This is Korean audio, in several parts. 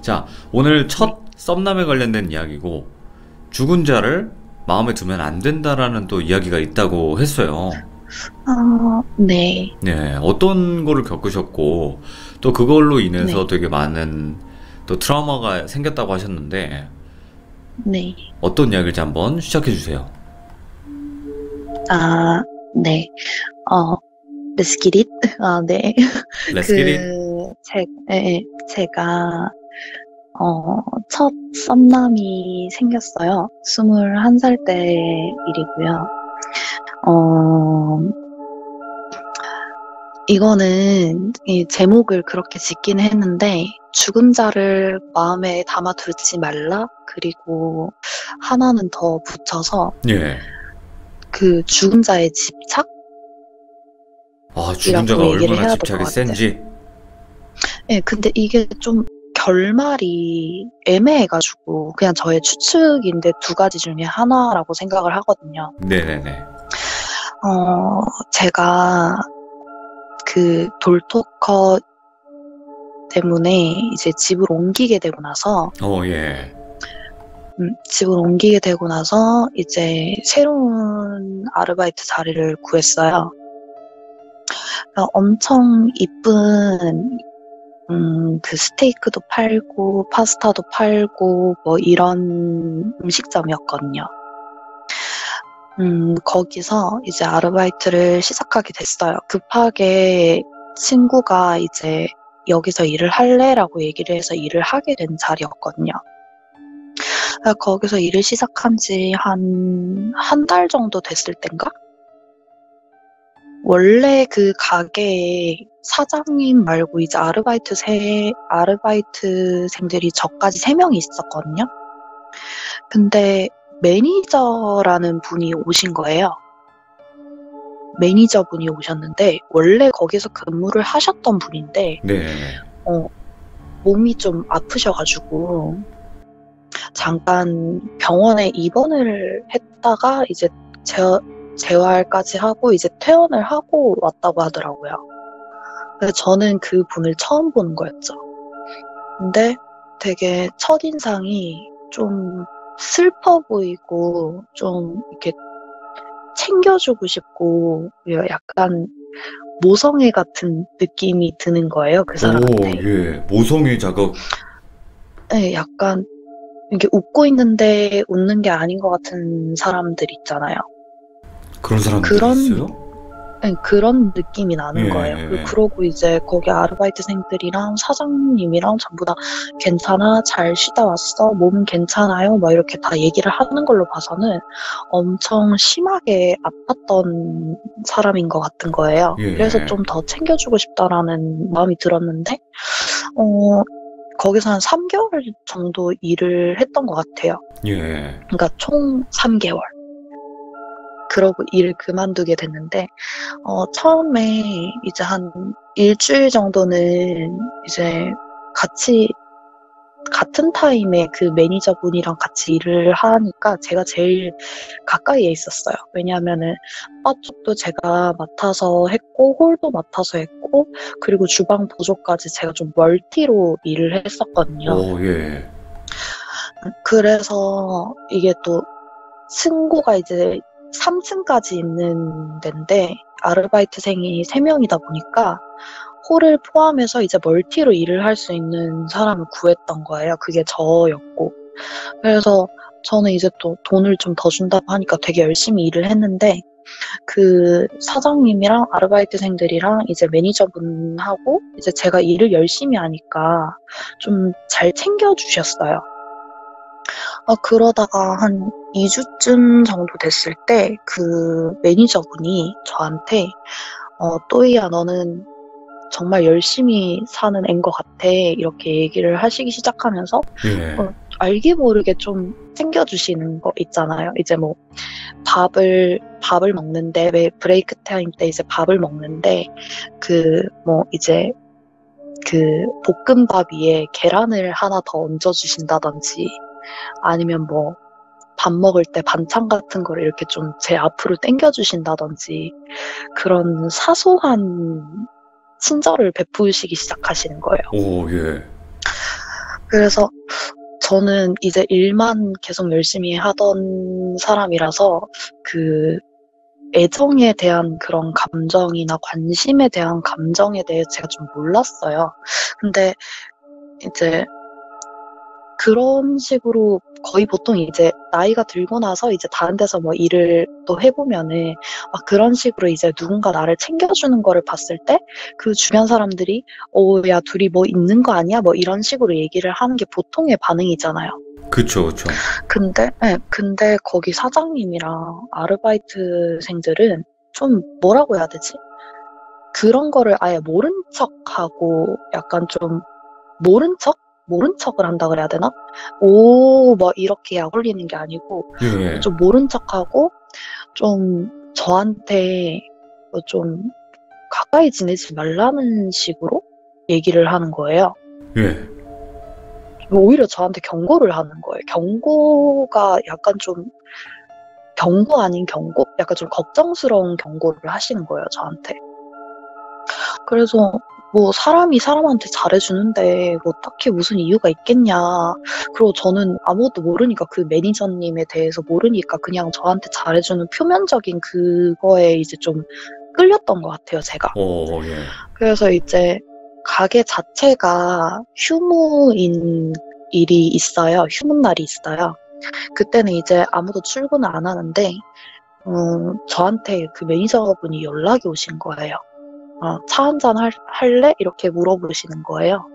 자, 오늘 네. 첫 썸남에 관련된 이야기고, 죽은 자를 마음에 두면 안 된다라는 또 이야기가 있다고 했어요. 네. 네, 어떤 거를 겪으셨고, 또 그걸로 인해서 네. 되게 많은 또 트라우마가 생겼다고 하셨는데, 네. 어떤 이야기일지 한번 시작해 주세요. 아, 네. 어, Let's get it. 네. Let's get it. 제가, 첫 썸남이 생겼어요. 21살 때 일이고요. 어, 이거는 이 제목을 그렇게 짓긴 했는데, 죽은 자를 마음에 담아두지 말라? 그리고 하나는 더 붙여서, 예. 그 죽은 자의 집착? 아, 죽은 자가 이라고 얘기를 얼마나 해야 될 것 집착이 같아요. 센지. 네, 근데 이게 좀 결말이 애매해가지고 그냥 저의 추측인데 두 가지 중에 하나라고 생각을 하거든요. 네네네. 제가 그 돌토커 때문에 이제 집을 옮기게 되고 나서 예. 집을 옮기게 되고 나서 이제 새로운 아르바이트 자리를 구했어요. 엄청 이쁜 그 스테이크도 팔고 파스타도 팔고 뭐 이런 음식점이었거든요. 거기서 이제 아르바이트를 시작하게 됐어요. 급하게 친구가 이제 여기서 일을 할래라고 얘기를 해서 일을 하게 된 자리였거든요. 거기서 일을 시작한 지 한 달 정도 됐을 땐가? 원래 그 가게에 사장님 말고 이제 아르바이트생들이 저까지 3명이 있었거든요. 근데 매니저라는 분이 오신 거예요. 매니저분이 오셨는데 원래 거기서 근무를 하셨던 분인데 네네네. 몸이 좀 아프셔가지고 잠깐 병원에 입원을 했다가 이제 재활까지 하고 이제 퇴원을 하고 왔다고 하더라고요. 그래서 저는 그 분을 처음 보는 거였죠. 근데 되게 첫인상이 좀 슬퍼 보이고 좀 이렇게 챙겨주고 싶고 약간 모성애 같은 느낌이 드는 거예요, 그 오, 사람한테. 예. 모성애 자극. 네, 약간 이렇게 웃고 있는데 웃는 게 아닌 것 같은 사람들 있잖아요. 그런 사람들이 그런 있어요? 네, 그런 느낌이 예, 나는 거예요. 예. 그러고 이제 거기 아르바이트생들이랑 사장님이랑 전부 다 괜찮아? 잘 쉬다 왔어? 몸 괜찮아요? 막 이렇게 다 얘기를 하는 걸로 봐서는 엄청 심하게 아팠던 사람인 것 같은 거예요. 그래서 예. 좀 더 챙겨주고 싶다라는 마음이 들었는데, 어, 거기서 한 3개월 정도 일을 했던 것 같아요. 예. 그러니까 총 3개월. 그러고 일을 그만두게 됐는데, 처음에 이제 한 일주일 정도는 이제 같이, 같은 타임에 그 매니저분이랑 같이 일을 하니까 제가 제일 가까이에 있었어요. 왜냐하면은, 바 쪽도 제가 맡아서 했고, 홀도 맡아서 했고, 그리고 주방 보조까지 제가 좀 멀티로 일을 했었거든요. 오, 예. 그래서 이게 또 층고가 이제 3층까지 있는 데인데 아르바이트생이 3명이다 보니까 홀을 포함해서 이제 멀티로 일을 할 수 있는 사람을 구했던 거예요. 그게 저였고. 그래서 저는 이제 또 돈을 좀 더 준다고 하니까 되게 열심히 일을 했는데 그 사장님이랑 아르바이트생들이랑 이제 매니저분하고 이제 제가 일을 열심히 하니까 좀 잘 챙겨주셨어요. 그러다가 한 2주쯤 정도 됐을 때 그 매니저분이 저한테 또이야 너는 정말 열심히 사는 앤 것 같아 이렇게 얘기를 하시기 시작하면서 예. 알게 모르게 좀 챙겨주시는 거 있잖아요. 이제 뭐 밥을 먹는데 왜 브레이크 타임 때 이제 밥을 먹는데 그 뭐 이제 그 볶음밥 위에 계란을 하나 더 얹어주신다든지 아니면 뭐 밥 먹을 때 반찬 같은 거를 이렇게 좀 제 앞으로 당겨주신다든지 그런 사소한 친절을 베푸시기 시작하시는 거예요. 오, 예. 그래서 저는 이제 일만 계속 열심히 하던 사람이라서 그 애정에 대한 그런 감정이나 관심에 대한 감정에 대해 제가 좀 몰랐어요. 근데 이제 그런 식으로 거의 보통 이제 나이가 들고 나서 이제 다른 데서 뭐 일을 또 해보면은 막 그런 식으로 이제 누군가 나를 챙겨주는 거를 봤을 때 그 주변 사람들이 야, 둘이 뭐 있는 거 아니야? 뭐 이런 식으로 얘기를 하는 게 보통의 반응이잖아요. 그쵸, 그쵸. 근데 거기 사장님이랑 아르바이트생들은 좀 뭐라고 해야 되지? 그런 거를 아예 모른 척하고 약간 좀 모른 척? 모른 척을 한다 그래야 되나? 뭐 이렇게 약 올리는 게 아니고 예, 예. 좀 모른 척하고 좀 저한테 좀 가까이 지내지 말라는 식으로 얘기를 하는 거예요. 예. 오히려 저한테 경고를 하는 거예요. 경고가 약간 좀 경고 아닌 경고? 약간 좀 걱정스러운 경고를 하시는 거예요, 저한테. 그래서 뭐 사람이 사람한테 잘해주는데 뭐 딱히 무슨 이유가 있겠냐. 그리고 저는 아무것도 모르니까 그 매니저님에 대해서 모르니까 그냥 저한테 잘해주는 표면적인 그거에 이제 좀 끌렸던 것 같아요, 제가. 예. 그래서 이제 가게 자체가 휴무인 일이 있어요. 휴무날이 있어요. 그때는 이제 아무도 출근을 안 하는데 저한테 그 매니저분이 연락이 오신 거예요. 차 한잔 할래? 이렇게 물어보시는 거예요.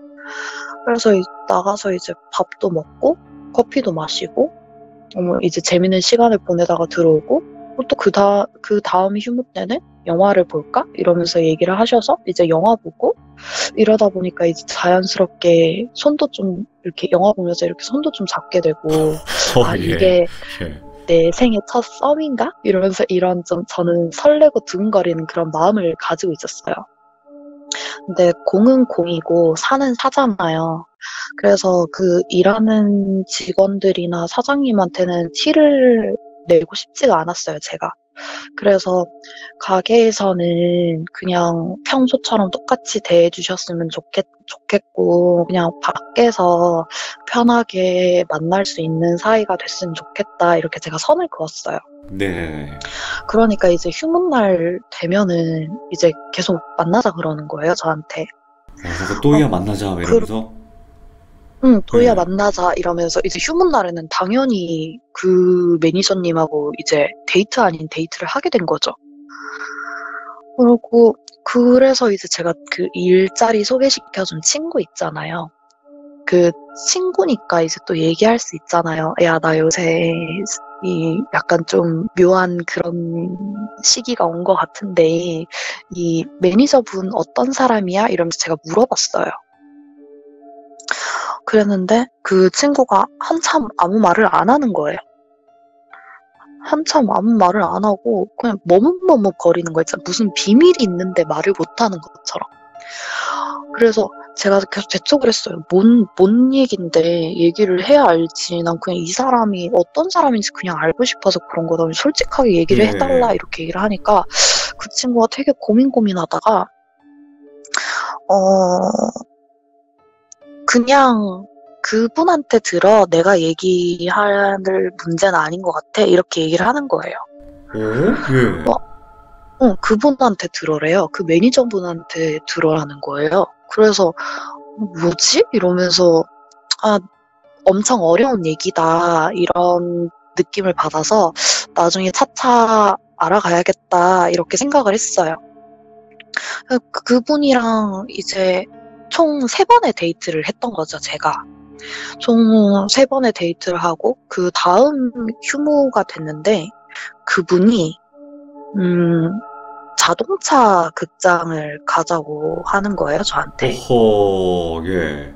그래서 나가서 이제 밥도 먹고 커피도 마시고 이제 재밌는 시간을 보내다가 들어오고 또 그 다음 휴무 때는 영화를 볼까? 이러면서 얘기를 하셔서 이제 영화 보고 이러다 보니까 이제 자연스럽게 손도 좀 이렇게 영화 보면서 이렇게 손도 좀 잡게 되고 예. 이게 예. 내 생애 첫 썸인가? 이러면서 이런 좀 저는 설레고 두근거리는 그런 마음을 가지고 있었어요. 근데 공은 공이고 사는 사잖아요. 그래서 그 일하는 직원들이나 사장님한테는 티를 내고 싶지가 않았어요, 제가. 그래서 가게에서는 그냥 평소처럼 똑같이 대해주셨으면 좋겠고, 그냥 밖에서 편하게 만날 수 있는 사이가 됐으면 좋겠다, 이렇게 제가 선을 그었어요. 네. 그러니까 이제 휴무날 되면은 이제 계속 만나자 그러는 거예요, 저한테. 자꾸 또이야 만나자, 이러면서. 또이야 예. 만나자 이러면서 이제 휴무날에는 당연히 그 매니저님하고 이제 데이트 아닌 데이트를 하게 된 거죠. 그리고 그래서 이제 제가 그 일자리 소개시켜준 친구 있잖아요. 그 친구니까 이제 또 얘기할 수 있잖아요. 야, 나 요새 이 약간 좀 묘한 그런 시기가 온 것 같은데 이 매니저분 어떤 사람이야? 이러면서 제가 물어봤어요. 그랬는데 그 친구가 한참 아무 말을 안 하는 거예요. 한참 아무 말을 안 하고 그냥 머뭇머뭇 거리는 거 있잖아요. 무슨 비밀이 있는데 말을 못 하는 것처럼. 그래서 제가 계속 재촉을 했어요. 뭔 얘긴데 얘기를 해야 알지. 난 그냥 이 사람이 어떤 사람인지 그냥 알고 싶어서 그런 거다. 솔직하게 얘기를 해달라 이렇게 얘기를 하니까 그 친구가 되게 고민하다가 그냥 그분한테 들어. 내가 얘기할 문제는 아닌 것 같아. 이렇게 얘기를 하는 거예요. 예. 그분한테 들어래요. 그 매니저분한테 들어라는 거예요. 그래서 뭐지? 이러면서 엄청 어려운 얘기다. 이런 느낌을 받아서 나중에 차차 알아가야겠다. 이렇게 생각을 했어요. 그분이랑 이제 총 3번의 데이트를 했던 거죠, 제가. 총 3번의 데이트를 하고 그 다음 휴무가 됐는데 그분이 자동차 극장을 가자고 하는 거예요, 저한테. 예.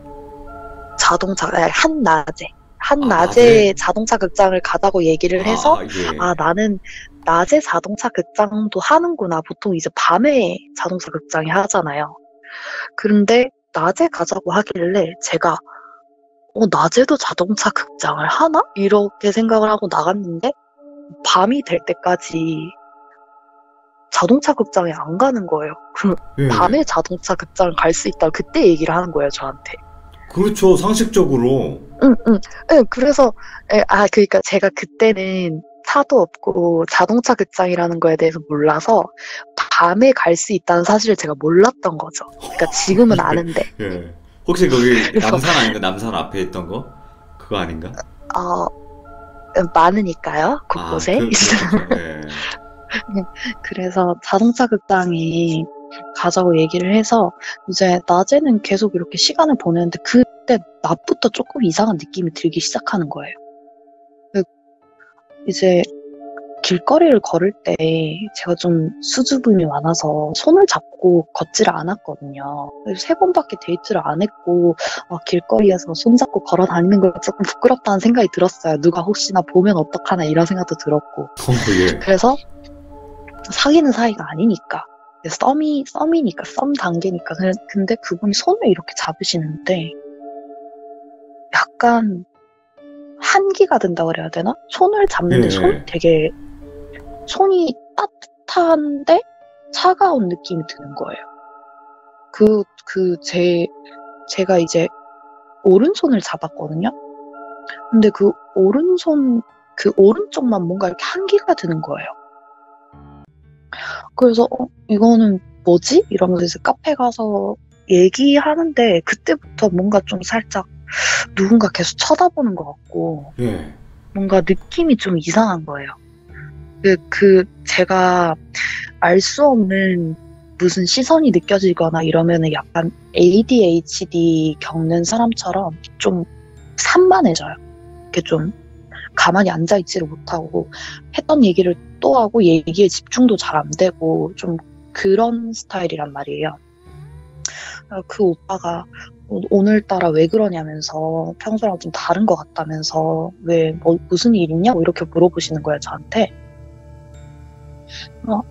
한낮에 낮에? 자동차 극장을 가자고 얘기를 해서 예. 나는 낮에 자동차 극장도 하는구나. 보통 이제 밤에 자동차 극장이 하잖아요. 그런데 낮에 가자고 하길래 제가 낮에도 자동차 극장을 하나? 이렇게 생각을 하고 나갔는데 밤이 될 때까지 자동차 극장에 안 가는 거예요. 그럼 예. 밤에 자동차 극장을 갈 수 있다고 그때 얘기를 하는 거예요, 저한테. 그렇죠. 상식적으로. 응, 응. 응, 그래서, 그러니까 제가 그때는 차도 없고 자동차 극장이라는 거에 대해서 몰라서 밤에 갈 수 있다는 사실을 제가 몰랐던 거죠. 그러니까 지금은 아는데. 예. 예. 혹시 거기 그래서, 남산 아닌가? 남산 앞에 있던 거? 그거 아닌가? 어, 많으니까요, 아, 곳곳에. 그렇겠죠. 예. 그래서 자동차 극장에 가자고 얘기를 해서 이제 낮에는 계속 이렇게 시간을 보내는데 그때 낮부터 조금 이상한 느낌이 들기 시작하는 거예요. 그 이제 길거리를 걸을 때 제가 좀 수줍음이 많아서 손을 잡고 걷지를 않았거든요. 세 번밖에 데이트를 안 했고 길거리에서 손잡고 걸어 다니는 걸 조금 부끄럽다는 생각이 들었어요. 누가 혹시나 보면 어떡하나 이런 생각도 들었고. 예. 그래서 사귀는 사이가 아니니까 썸이니까 썸 단계니까 근데 그분이 손을 이렇게 잡으시는데 약간 한기가 든다고 그래야 되나? 손을 잡는데 예. 손이 따뜻한데 차가운 느낌이 드는 거예요. 제가 이제 오른손을 잡았거든요. 근데 그 오른쪽만 뭔가 이렇게 한기가 드는 거예요. 그래서 이거는 뭐지? 이러면서 이제 카페 가서 얘기하는데 그때부터 뭔가 좀 살짝 누군가 계속 쳐다보는 것 같고 예. 뭔가 느낌이 좀 이상한 거예요. 제가 알 수 없는 무슨 시선이 느껴지거나 이러면은 약간 ADHD 겪는 사람처럼 좀 산만해져요. 이렇게 좀 가만히 앉아있지를 못하고 했던 얘기를 또 하고 얘기에 집중도 잘 안 되고 좀 그런 스타일이란 말이에요. 그 오빠가 오늘따라 왜 그러냐면서 평소랑 좀 다른 것 같다면서 무슨 일 있냐고 이렇게 물어보시는 거예요, 저한테.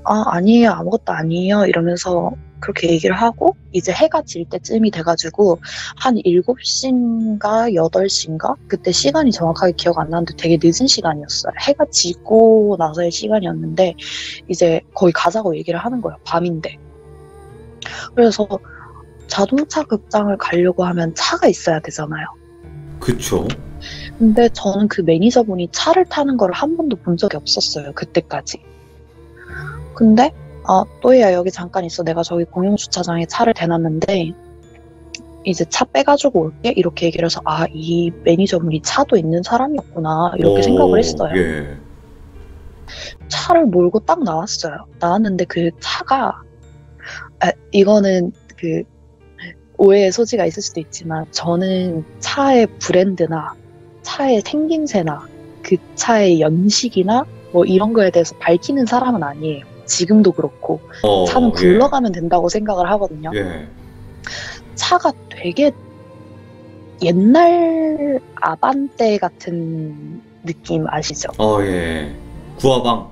아니에요, 아무것도 아니에요 이러면서 그렇게 얘기를 하고 이제 해가 질 때쯤이 돼가지고 한 7시인가 8시인가 그때 시간이 정확하게 기억 안 나는데 되게 늦은 시간이었어요. 해가 지고 나서의 시간이었는데 이제 거기 가자고 얘기를 하는 거예요. 밤인데. 그래서 자동차 극장을 가려고 하면 차가 있어야 되잖아요. 그쵸. 근데 저는 그 매니저분이 차를 타는 걸 한 번도 본 적이 없었어요. 그때까지. 근데 또이야 여기 잠깐 있어. 내가 저기 공용주차장에 차를 대놨는데 이제 차 빼가지고 올게 이렇게 얘기를 해서 이 매니저분이 차도 있는 사람이었구나 이렇게 생각을 했어요. 예. 차를 몰고 딱 나왔어요. 나왔는데 그 차가 이거는 그 오해의 소지가 있을 수도 있지만 저는 차의 브랜드나 차의 생김새나 그 차의 연식이나 뭐 이런 거에 대해서 밝히는 사람은 아니에요. 지금도 그렇고 차는 굴러가면 된다고 생각을 하거든요. 예. 차가 되게 옛날 아반떼 같은 느낌 아시죠? 예. 구화방.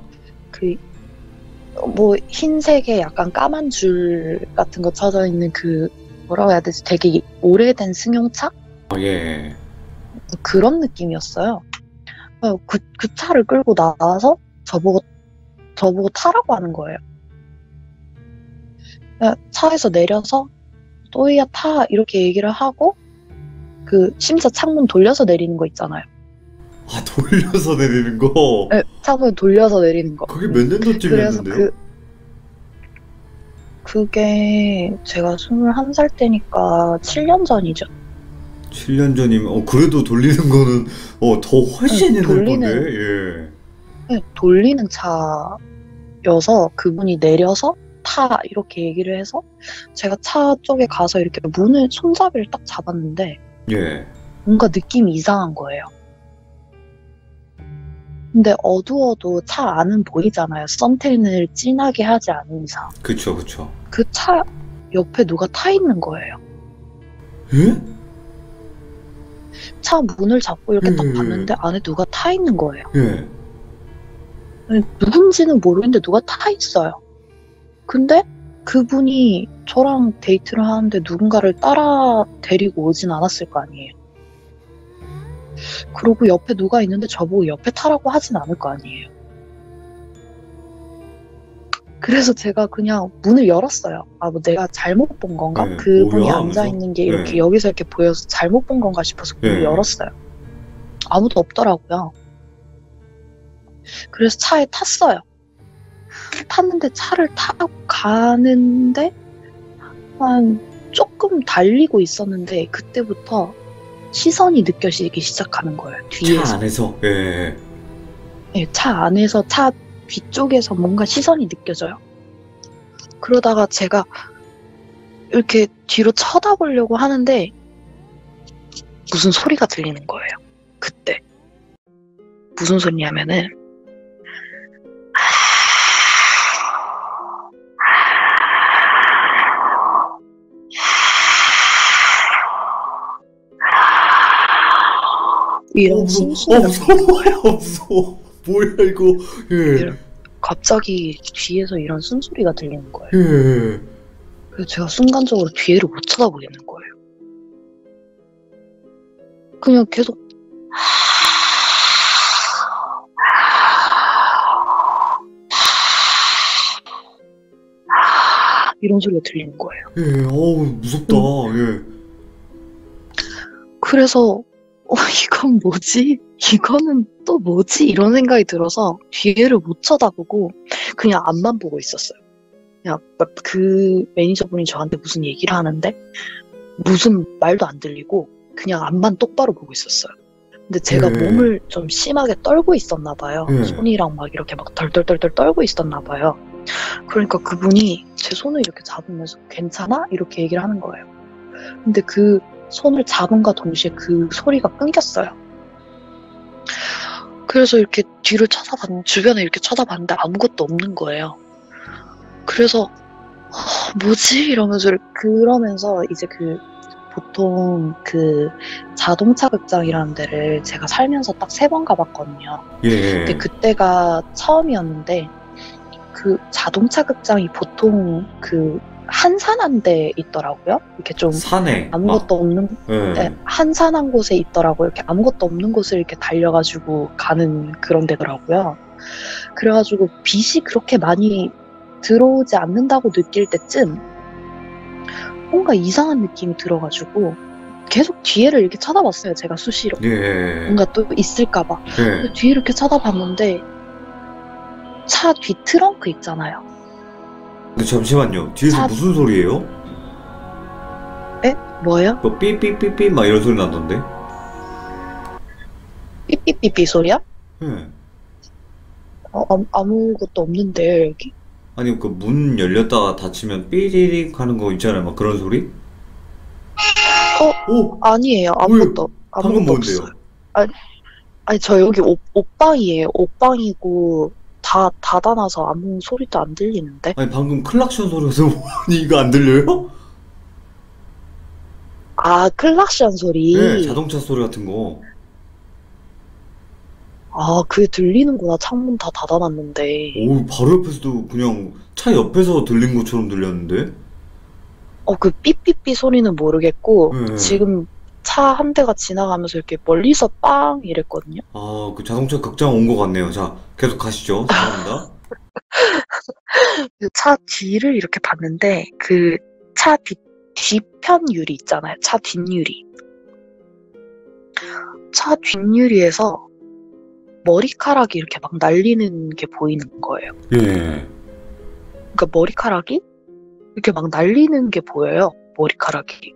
뭐 흰색에 약간 까만 줄 같은 거 쳐져 있는 뭐라고 해야 되지? 되게 오래된 승용차? 예. 그런 느낌이었어요. 그 차를 끌고 나와서 저보고 타라고 하는 거예요. 차에서 내려서 또이야 타 이렇게 얘기를 하고 심지어 창문 돌려서 내리는 거 있잖아요. 돌려서 내리는 거? 네, 창문 돌려서 내리는 거. 그게 몇 년도쯤이었는데요? 그게 제가 21살 때니까 7년 전이죠. 7년 전이면 그래도 돌리는 거는 더 훨씬 옛날 건데. 예. 네, 돌리는 차여서 그분이 내려서 타 이렇게 얘기를 해서 제가 차 쪽에 가서 이렇게 손잡이를 딱 잡았는데 예. 뭔가 느낌이 이상한 거예요. 근데 어두워도 차 안은 보이잖아요. 선텐을 진하게 하지 않은 이상. 그쵸. 그 차 옆에 누가 타 있는 거예요. 예? 차 문을 잡고 이렇게 딱 봤는데 안에 누가 타 있는 거예요. 예. 누군지는 모르겠는데 누가 타 있어요. 근데 그분이 저랑 데이트를 하는데 누군가를 따라 데리고 오진 않았을 거 아니에요. 그리고 옆에 누가 있는데 저보고 옆에 타라고 하진 않을 거 아니에요. 그래서 제가 그냥 문을 열었어요. 아, 뭐 내가 잘못 본 건가? 네, 그분이 뭐야? 앉아 하면서? 있는 게 이렇게 네, 여기서 이렇게 보여서 잘못 본 건가 싶어서 문을 네. 열었어요. 아무도 없더라고요. 그래서 차에 탔어요. 탔는데 차를 타고 가는데 한 조금 달리고 있었는데 그때부터 시선이 느껴지기 시작하는 거예요. 차 뒤에서. 안에서. 예. 네, 차 안에서 차 뒤쪽에서 뭔가 시선이 느껴져요. 그러다가 제가 이렇게 뒤로 쳐다보려고 하는데 무슨 소리가 들리는 거예요. 그때. 무슨 소리냐면은 이런 숨소리가 무서워. 무서워. 뭐야, 이거. 예. 갑자기 뒤에서 이런 숨소리가 들리는 거예요. 예. 그래서 제가 순간적으로 뒤를 못 쳐다보겠는 거예요. 그냥 계속 이런 소리가 들리는 거예요. 예. 어우, 무섭다. 예. 그래서 이건 뭐지? 이거는 또 뭐지? 이런 생각이 들어서 뒤를 못 쳐다보고 그냥 앞만 보고 있었어요. 그냥 그 매니저분이 저한테 무슨 얘기를 하는데 무슨 말도 안 들리고 그냥 앞만 똑바로 보고 있었어요. 근데 제가 몸을 좀 심하게 떨고 있었나 봐요. 손이랑 막 이렇게 막 덜덜덜덜 떨고 있었나 봐요. 그러니까 그분이 제 손을 이렇게 잡으면서 괜찮아? 이렇게 얘기를 하는 거예요. 근데 그 손을 잡은과 동시에 그 소리가 끊겼어요. 그래서 이렇게 뒤를 주변에 이렇게 쳐다봤는데 아무것도 없는 거예요. 그래서 뭐지? 이러면서 그러면서 이제 보통 자동차 극장이라는 데를 제가 살면서 딱 3번 가봤거든요. 예. 근데 그때가 처음이었는데 그 자동차 극장이 보통 한산한 데 있더라고요. 이렇게 좀 산에 아무것도 없는 네, 한산한 곳에 있더라고요. 이렇게 아무것도 없는 곳을 이렇게 달려가지고 가는 그런 데더라고요. 그래가지고 빛이 그렇게 많이 들어오지 않는다고 느낄 때쯤 뭔가 이상한 느낌이 들어가지고 계속 뒤를 이렇게 쳐다봤어요. 제가 수시로. 예. 뭔가 또 있을까봐. 예. 뒤를 이렇게 쳐다봤는데 차 뒤 트렁크 있잖아요. 근데 잠시만요. 뒤에서 무슨 소리예요? 에? 뭐예요? 뭐 삐삐삐삐 막 이런 소리 나던데? 삐삐삐삐 소리야? 예. 아무것도 없는데 여기? 아니 그 문 열렸다가 닫히면 삐리릭 하는 거 있잖아요. 막 그런 소리? 오! 아니에요. 방금 아무것도 뭔데요? 없어요. 아니 저 여기 옷방이에요. 옷방이고 다 닫아놔서 아무 소리도 안 들리는데? 아니 방금 클락션 소리에서 아니 이거 안 들려요? 아, 클락션 소리. 네, 자동차 소리 같은 거. 아, 그게 들리는구나. 창문 다 닫아놨는데. 오, 바로 옆에서도 그냥 차 옆에서 들린 것처럼 들렸는데? 그 삐삐삐 소리는 모르겠고 네. 지금 차 한 대가 지나가면서 이렇게 멀리서 빵 이랬거든요. 아, 그 자동차 극장 온 것 같네요. 자, 계속 가시죠. 죄송합니다. 차 뒤를 이렇게 봤는데 그 차 뒤편 유리 있잖아요. 차 뒷유리. 차 뒷유리에서 머리카락이 이렇게 막 날리는 게 보이는 거예요. 예. 그러니까 머리카락이 이렇게 막 날리는 게 보여요. 머리카락이.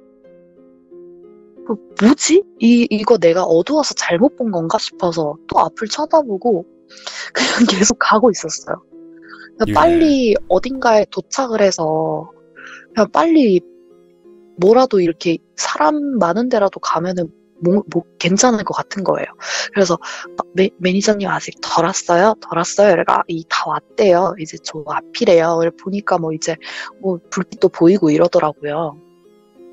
뭐지? 이거 내가 어두워서 잘못 본 건가 싶어서 또 앞을 쳐다보고 그냥 계속 가고 있었어요. 그냥 예. 빨리 어딘가에 도착을 해서 그냥 빨리 뭐라도 이렇게 사람 많은 데라도 가면은 뭐 괜찮을 것 같은 거예요. 그래서 매니저님 아직 덜 왔어요? 덜 왔어요? 이래가 다 왔대요. 이제 저 앞이래요. 보니까 뭐 이제 뭐 불빛도 보이고 이러더라고요.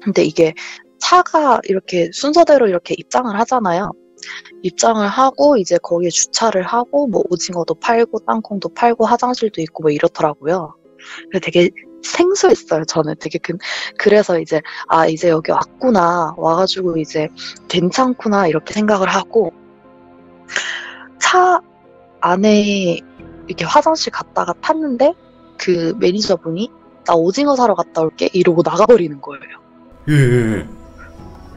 근데 이게 차가 이렇게 순서대로 이렇게 입장을 하잖아요. 입장을 하고 이제 거기에 주차를 하고 뭐 오징어도 팔고 땅콩도 팔고 화장실도 있고 뭐 이렇더라고요. 되게 생소했어요. 저는 되게 그래서 이제 이제 여기 왔구나 와가지고 이제 괜찮구나 이렇게 생각을 하고 차 안에 이렇게 화장실 갔다가 탔는데 그 매니저분이 나 오징어 사러 갔다 올게 이러고 나가버리는 거예요. 예, 예.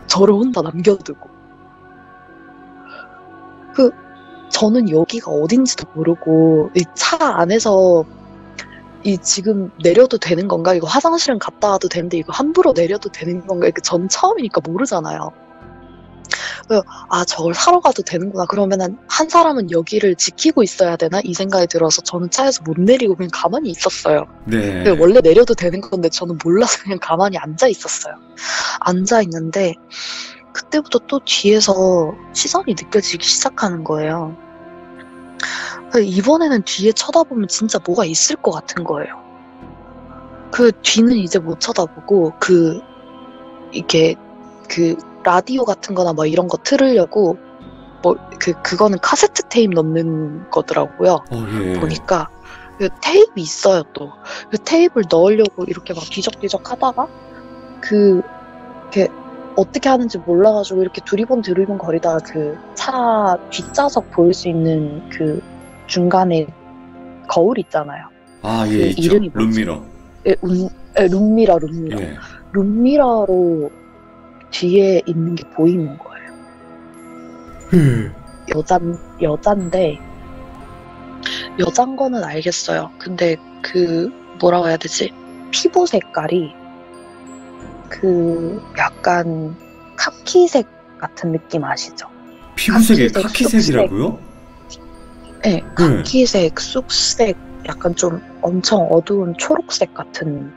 저를 혼자 남겨두고. 저는 여기가 어딘지도 모르고 이 차 안에서 이 지금 내려도 되는 건가? 이거 화장실은 갔다 와도 되는데 이거 함부로 내려도 되는 건가? 전 처음이니까 모르잖아요. 저걸 사러 가도 되는구나. 그러면은 한 사람은 여기를 지키고 있어야 되나? 이 생각이 들어서 저는 차에서 못 내리고 그냥 가만히 있었어요. 네. 원래 내려도 되는 건데 저는 몰라서 그냥 가만히 앉아 있었어요. 앉아 있는데 그때부터 또 뒤에서 시선이 느껴지기 시작하는 거예요. 이번에는 뒤에 쳐다보면 진짜 뭐가 있을 것 같은 거예요. 그 뒤는 이제 못 쳐다보고 이게 라디오 같은 거나 뭐 이런 거 틀으려고 그거는 카세트 테이프 넣는 거더라고요. 예. 보니까 테이프 있어요 또. 그 테이프를 넣으려고 이렇게 막 뒤적뒤적 하다가 이렇게 어떻게 하는지 몰라가지고 이렇게 두리번 거리다가 그 차 뒷좌석 보일 수 있는 그 중간에 거울 있잖아요. 예, 있죠. 이름이 뭐지? 룸미러. 룸미러. 예. 룸미러로 뒤에 있는 게 보이는 거예요. 여잔데 여잔 거는 알겠어요. 근데 뭐라고 해야 되지? 피부 색깔이 약간 카키색 같은 느낌 아시죠? 피부색이 카키색이라고요? 네, 카키색, 쑥색, 약간 좀 엄청 어두운 초록색 같은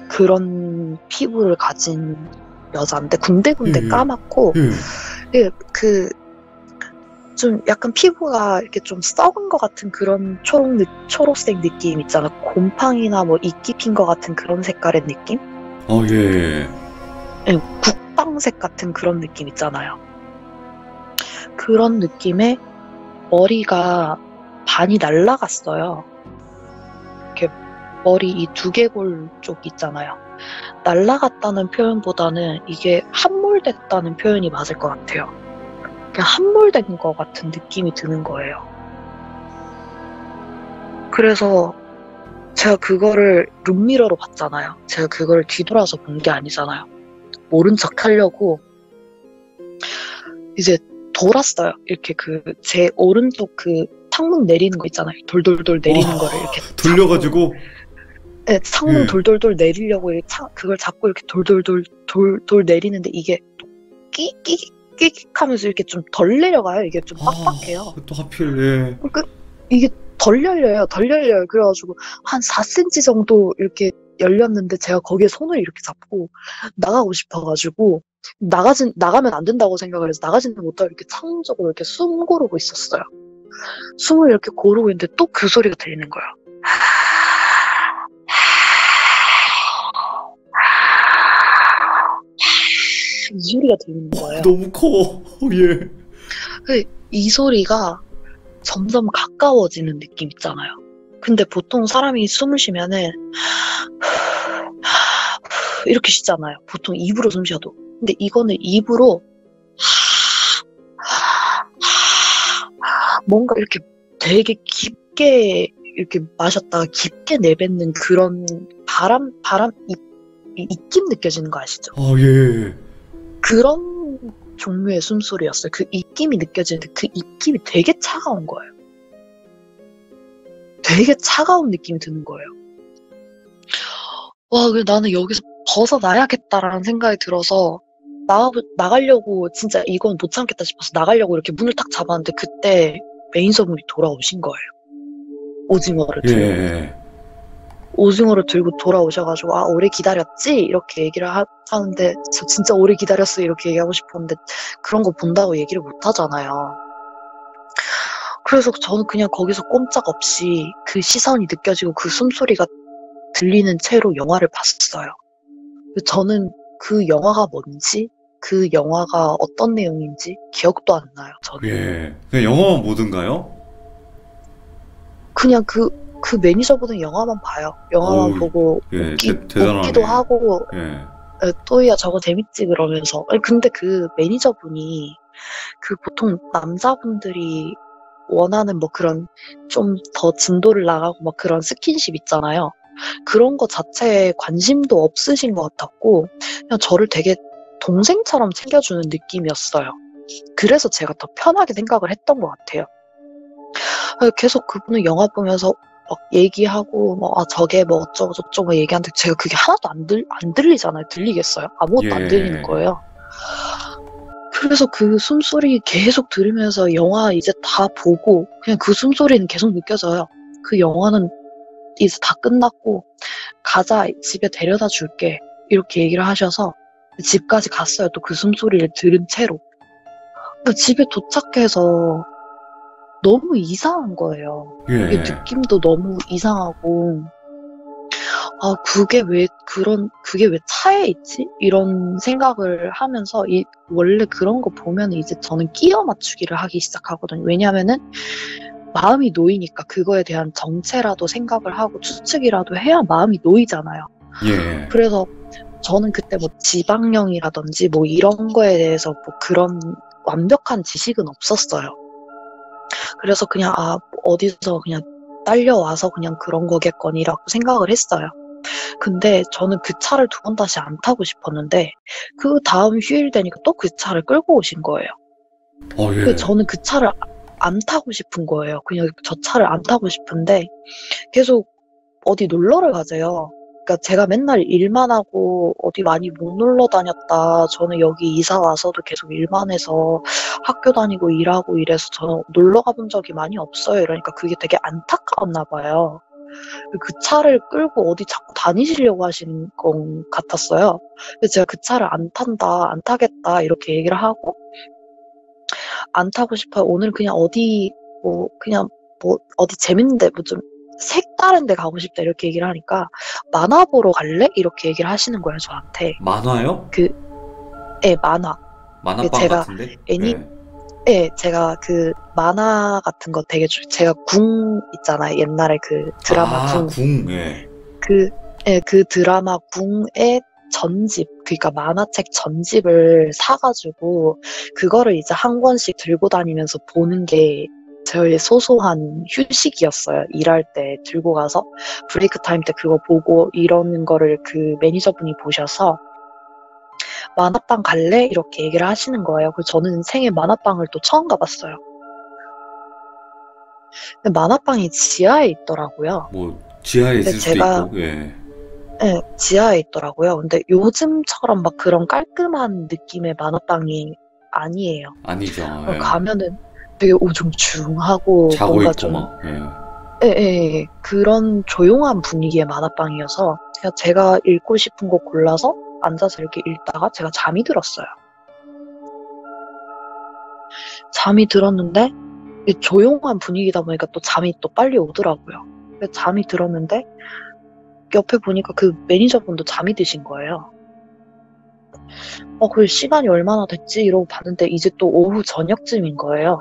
그런 피부를 가진 여자인데 군데군데 까맣고 좀 약간 피부가 이렇게 좀 썩은 것 같은 그런 초록색 느낌 있잖아. 곰팡이나 뭐 이끼 핀 것 같은 그런 색깔의 느낌? 예. 네, 국방색 같은 그런 느낌 있잖아요. 그런 느낌의 머리가 반이 날라갔어요. 이렇게 머리 이 두개골 쪽 있잖아요. 날라갔다는 표현보다는 이게 함몰됐다는 표현이 맞을 것 같아요. 그냥 함몰된 것 같은 느낌이 드는 거예요. 그래서 제가 그거를 룸미러로 봤잖아요. 제가 그걸 뒤돌아서 본 게 아니잖아요. 모른 척 하려고 이제 돌았어요. 이렇게 제 오른쪽 창문 내리는 거 있잖아요. 돌돌돌 내리는 거를 이렇게 돌려가지고 네, 창문 돌돌돌 내리려고 그걸 잡고 이렇게 돌 내리는데 이게 끼익 하면서 이렇게 좀 덜 내려가요. 이게 좀 빡빡해요. 또 하필, 이게 덜 열려요. 그래가지고 한 4cm 정도 이렇게 열렸는데 제가 거기에 손을 이렇게 잡고 나가고 싶어가지고 나가면 안 된다고 생각을 해서 나가지는 못하고 이렇게 창문 쪽으로 이렇게 숨 고르고 있었어요. 숨을 이렇게 고르고 있는데 또 그 소리가 들리는 거예요. 이 소리가 들리는 거예요. 너무 커. 예. 이 소리가 점점 가까워지는 느낌 있잖아요. 근데 보통 사람이 숨을 쉬면은 이렇게 쉬잖아요. 보통 입으로 숨 쉬어도. 근데 이거는 입으로 뭔가 이렇게 되게 깊게 이렇게 마셨다가 깊게 내뱉는 그런 입김 느껴지는 거 아시죠? 예. 그런 종류의 숨소리였어요. 그 입김이 느껴지는데 그 입김이 되게 차가운 거예요. 되게 차가운 느낌이 드는 거예요. 나는 여기서 벗어나야겠다라는 생각이 들어서 나가려고 진짜 이건 못 참겠다 싶어서 나가려고 이렇게 문을 딱 잡았는데 그때 매니저분이 돌아오신 거예요. 오징어를 들고. 예. 오징어를 들고 돌아오셔가지고 오래 기다렸지? 이렇게 얘기를 하는데 저 진짜 오래 기다렸어요 이렇게 얘기하고 싶었는데 그런 거 본다고 얘기를 못 하잖아요. 그래서 저는 그냥 거기서 꼼짝없이 그 시선이 느껴지고 그 숨소리가 들리는 채로 영화를 봤어요. 저는 그 영화가 뭔지 그 영화가 어떤 내용인지 기억도 안 나요. 저는. 예. 그냥 영화만 보든가요? 그냥 그 매니저분은 영화만 봐요. 영화만 보고 웃기도 하고 또야 저거 재밌지 그러면서. 근데 그 매니저분이 보통 남자분들이 원하는 뭐 그런 좀 더 진도를 나가고 막 그런 스킨십 있잖아요. 그런 거 자체에 관심도 없으신 것 같았고 그냥 저를 되게 동생처럼 챙겨주는 느낌이었어요. 그래서 제가 더 편하게 생각을 했던 것 같아요. 계속 그분은 영화 보면서 막 얘기하고 뭐 저게 뭐 어쩌고 저쩌고 얘기하는데 제가 그게 하나도 안 들리잖아요. 들리겠어요? 아무것도 안 들리는 예. 거예요. 그래서 그 숨소리 계속 들으면서 영화 이제 다 보고 그냥 그 숨소리는 계속 느껴져요. 그 영화는 이제 다 끝났고 가자 집에 데려다 줄게 이렇게 얘기를 하셔서 집까지 갔어요. 또 그 숨소리를 들은 채로. 근데 집에 도착해서 너무 이상한 거예요. 이게 예. 느낌도 너무 이상하고 그게 왜 차에 있지? 이런 생각을 하면서 원래 그런 거 보면 이제 저는 끼워 맞추기를 하기 시작하거든요. 왜냐면은 마음이 놓이니까 그거에 대한 정체라도 생각을 하고 추측이라도 해야 마음이 놓이잖아요. 예. 그래서 저는 그때 뭐 지방령이라든지 뭐 이런 거에 대해서 뭐 그런 완벽한 지식은 없었어요. 그래서 그냥 어디서 그냥 딸려와서 그냥 그런 거겠거니라고 생각을 했어요. 근데 저는 그 차를 두 번 다시 안 타고 싶었는데 그 다음 휴일 되니까 또 그 차를 끌고 오신 거예요. 근데 예. 저는 그 차를 안 타고 싶은 거예요. 그냥 저 차를 안 타고 싶은데 계속 어디 놀러를 가재요. 그러니까 제가 맨날 일만 하고 어디 많이 못 놀러 다녔다. 저는 여기 이사 와서도 계속 일만 해서 학교 다니고 일하고 이래서 저는 놀러 가본 적이 많이 없어요. 이러니까 그게 되게 안타까웠나 봐요. 그 차를 끌고 어디 자꾸 다니시려고 하시는 것 같았어요. 그래서 제가 그 차를 안 탄다, 안 타겠다 이렇게 얘기를 하고 안 타고 싶어요. 오늘 그냥 그냥 어디 재밌는데 뭐 좀 색다른 데 가고 싶다 이렇게 얘기를 하니까 만화 보러 갈래? 이렇게 얘기를 하시는 거예요, 저한테. 만화요? 만화. 만화방 제가 같은데? 애니, 예. 제가 그 만화 같은 거 되게 제가 궁 있잖아요. 옛날에 그 드라마 아, 궁. 궁. 예. 그 드라마 궁의 전집, 그러니까 만화책 전집을 사가지고 그거를 이제 한 권씩 들고 다니면서 보는 게 저의 소소한 휴식이었어요. 일할 때 들고 가서 브레이크 타임 때 그거 보고 이러는 거를 그 매니저분이 보셔서 만화방 갈래? 이렇게 얘기를 하시는 거예요. 그래서 저는 생애 만화방을 또 처음 가봤어요. 근데 만화방이 지하에 있더라고요. 뭐 지하에 근데 있을 수도 제가 있고. 예. 지하에 있더라고요. 근데 요즘처럼 막 그런 깔끔한 느낌의 만화방이 아니에요. 아니죠. 예. 가면은 되게 우중충하고 자고 뭔가 있고 좀, 막. 예. 그런 조용한 분위기의 만화방이어서 그냥 제가 읽고 싶은 거 골라서 앉아서 이렇게 읽다가 제가 잠이 들었어요. 잠이 들었는데 이 조용한 분위기다 보니까 또 잠이 또 빨리 오더라고요. 근데 잠이 들었는데 옆에 보니까 그 매니저분도 잠이 드신 거예요. 그 시간이 얼마나 됐지? 이러고 봤는데 이제 또 오후 저녁쯤인 거예요.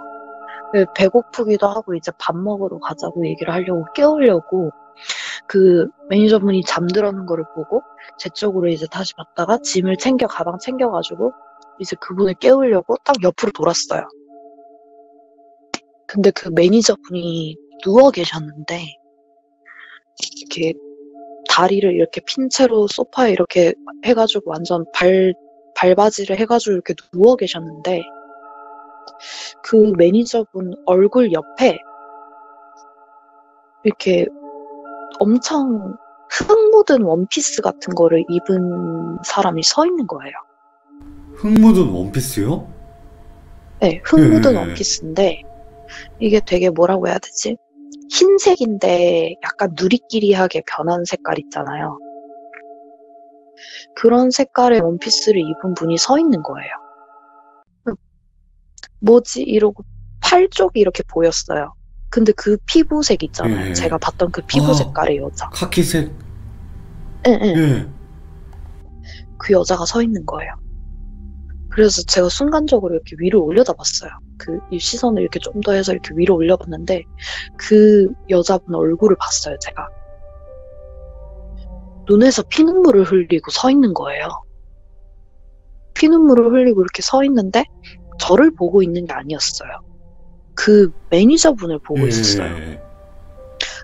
배고프기도 하고 이제 밥 먹으러 가자고 얘기를 하려고 깨우려고 그 매니저분이 잠들었는 거를 보고 제 쪽으로 이제 다시 봤다가 짐을 가방 챙겨가지고 이제 그분을 깨우려고 딱 옆으로 돌았어요. 근데 그 매니저분이 누워 계셨는데 이렇게 다리를 이렇게 핀 채로 소파에 이렇게 해가지고 완전 발바지를 해가지고 이렇게 누워 계셨는데 그 매니저분 얼굴 옆에 이렇게 엄청 흙 묻은 원피스 같은 거를 입은 사람이 서 있는 거예요. 흙 묻은 원피스요? 네, 흙 묻은 예. 원피스인데 이게 되게 뭐라고 해야 되지? 흰색인데 약간 누리끼리하게 변한 색깔 있잖아요. 그런 색깔의 원피스를 입은 분이 서 있는 거예요. 뭐지? 이러고 팔 쪽이 이렇게 보였어요. 근데 그 피부색 있잖아요. 예. 제가 봤던 그 피부 아, 색깔의 여자. 카키색. 응. 예. 그 여자가 서 있는 거예요. 그래서 제가 순간적으로 이렇게 위로 올려다봤어요. 이 시선을 이렇게 좀 더 해서 이렇게 위로 올려봤는데 그 여자분 얼굴을 봤어요, 제가. 눈에서 피눈물을 흘리고 서 있는 거예요. 피눈물을 흘리고 이렇게 서 있는데 저를 보고 있는 게 아니었어요. 그 매니저분을 보고 있었어요. 예.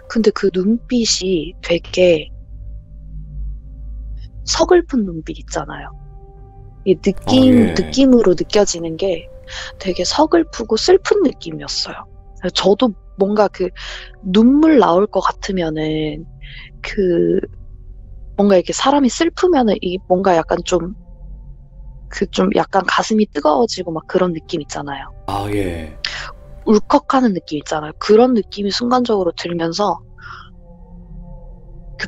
근데 그 눈빛이 되게 서글픈 눈빛 있잖아요. 이 예. 느낌으로 느껴지는 게 되게 서글프고 슬픈 느낌이었어요. 저도 뭔가 그 눈물 나올 것 같으면은 그 뭔가 이렇게 사람이 슬프면은 이 뭔가 약간 좀 약간 가슴이 뜨거워지고 막 그런 느낌 있잖아요. 아, 예. 울컥하는 느낌 있잖아요. 그런 느낌이 순간적으로 들면서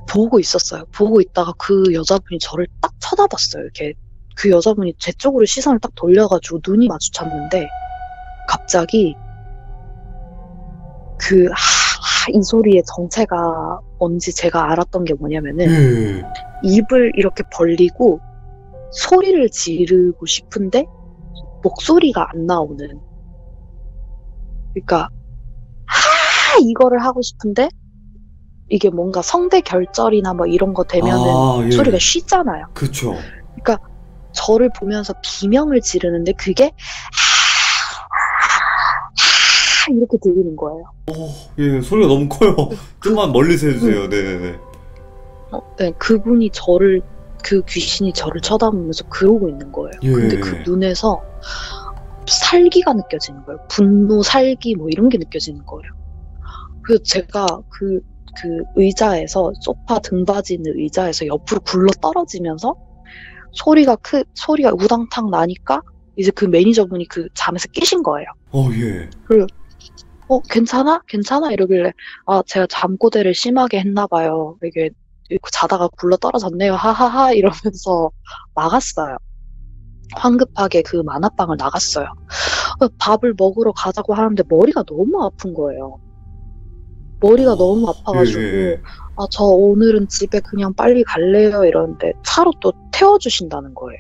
보고 있었어요. 보고 있다가 그 여자분이 저를 딱 쳐다봤어요. 이렇게 그 여자분이 제 쪽으로 시선을 딱 돌려가지고 눈이 마주쳤는데 갑자기 이 소리의 정체가 뭔지 제가 알았던 게 뭐냐면은 입을 이렇게 벌리고 소리를 지르고 싶은데 목소리가 안 나오는, 그러니까 이거를 하고 싶은데 이게 뭔가 성대 결절이나 뭐 이런 거 되면은 소리가 쉬잖아요. 그쵸. 그러니까 저를 보면서 비명을 지르는데 그게 이렇게 들리는 거예요. 예, 소리가 너무 커요. 좀만 멀리서 해주세요. 네네네. 네, 그분이 그 귀신이 저를 쳐다보면서 그러고 있는 거예요. 예. 근데 그 눈에서 살기가 느껴지는 거예요. 분노, 살기 뭐 이런 게 느껴지는 거예요. 그래서 제가 그 의자에서, 소파 등받이 있는 의자에서 옆으로 굴러 떨어지면서 소리가 우당탕 나니까 이제 그 매니저분이 그 잠에서 깨신 거예요. 예. 그리고 괜찮아? 괜찮아? 이러길래 제가 잠꼬대를 심하게 했나 봐요. 이게 자다가 굴러 떨어졌네요. 하하하 이러면서 나갔어요. 황급하게 그 만화방을 나갔어요. 밥을 먹으러 가자고 하는데 머리가 너무 아픈 거예요. 머리가 너무 아파가지고 예. 저 오늘은 집에 그냥 빨리 갈래요 이러는데 차로 또 태워주신다는 거예요.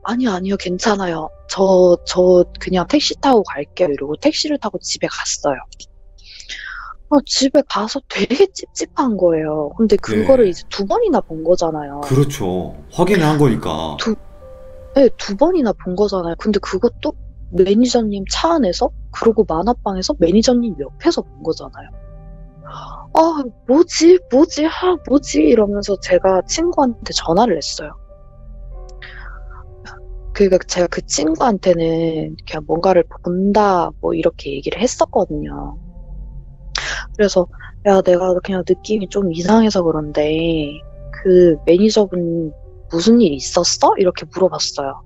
아니요 괜찮아요. 저 그냥 택시 타고 갈게요 이러고 택시를 타고 집에 갔어요. 집에 가서 되게 찝찝한 거예요. 근데 그거를 이제 2번이나 본 거잖아요. 그렇죠. 확인을 한 거니까. 두 번이나 본 거잖아요. 근데 그것도 매니저님 차 안에서, 그리고 만화방에서 매니저님 옆에서 본 거잖아요. 뭐지 이러면서 제가 친구한테 전화를 했어요. 그러니까 제가 그 친구한테는 그냥 뭔가를 본다 뭐 이렇게 얘기를 했었거든요. 그래서 내가 그냥 느낌이 좀 이상해서 그런데 그 매니저분 무슨 일 있었어? 이렇게 물어봤어요.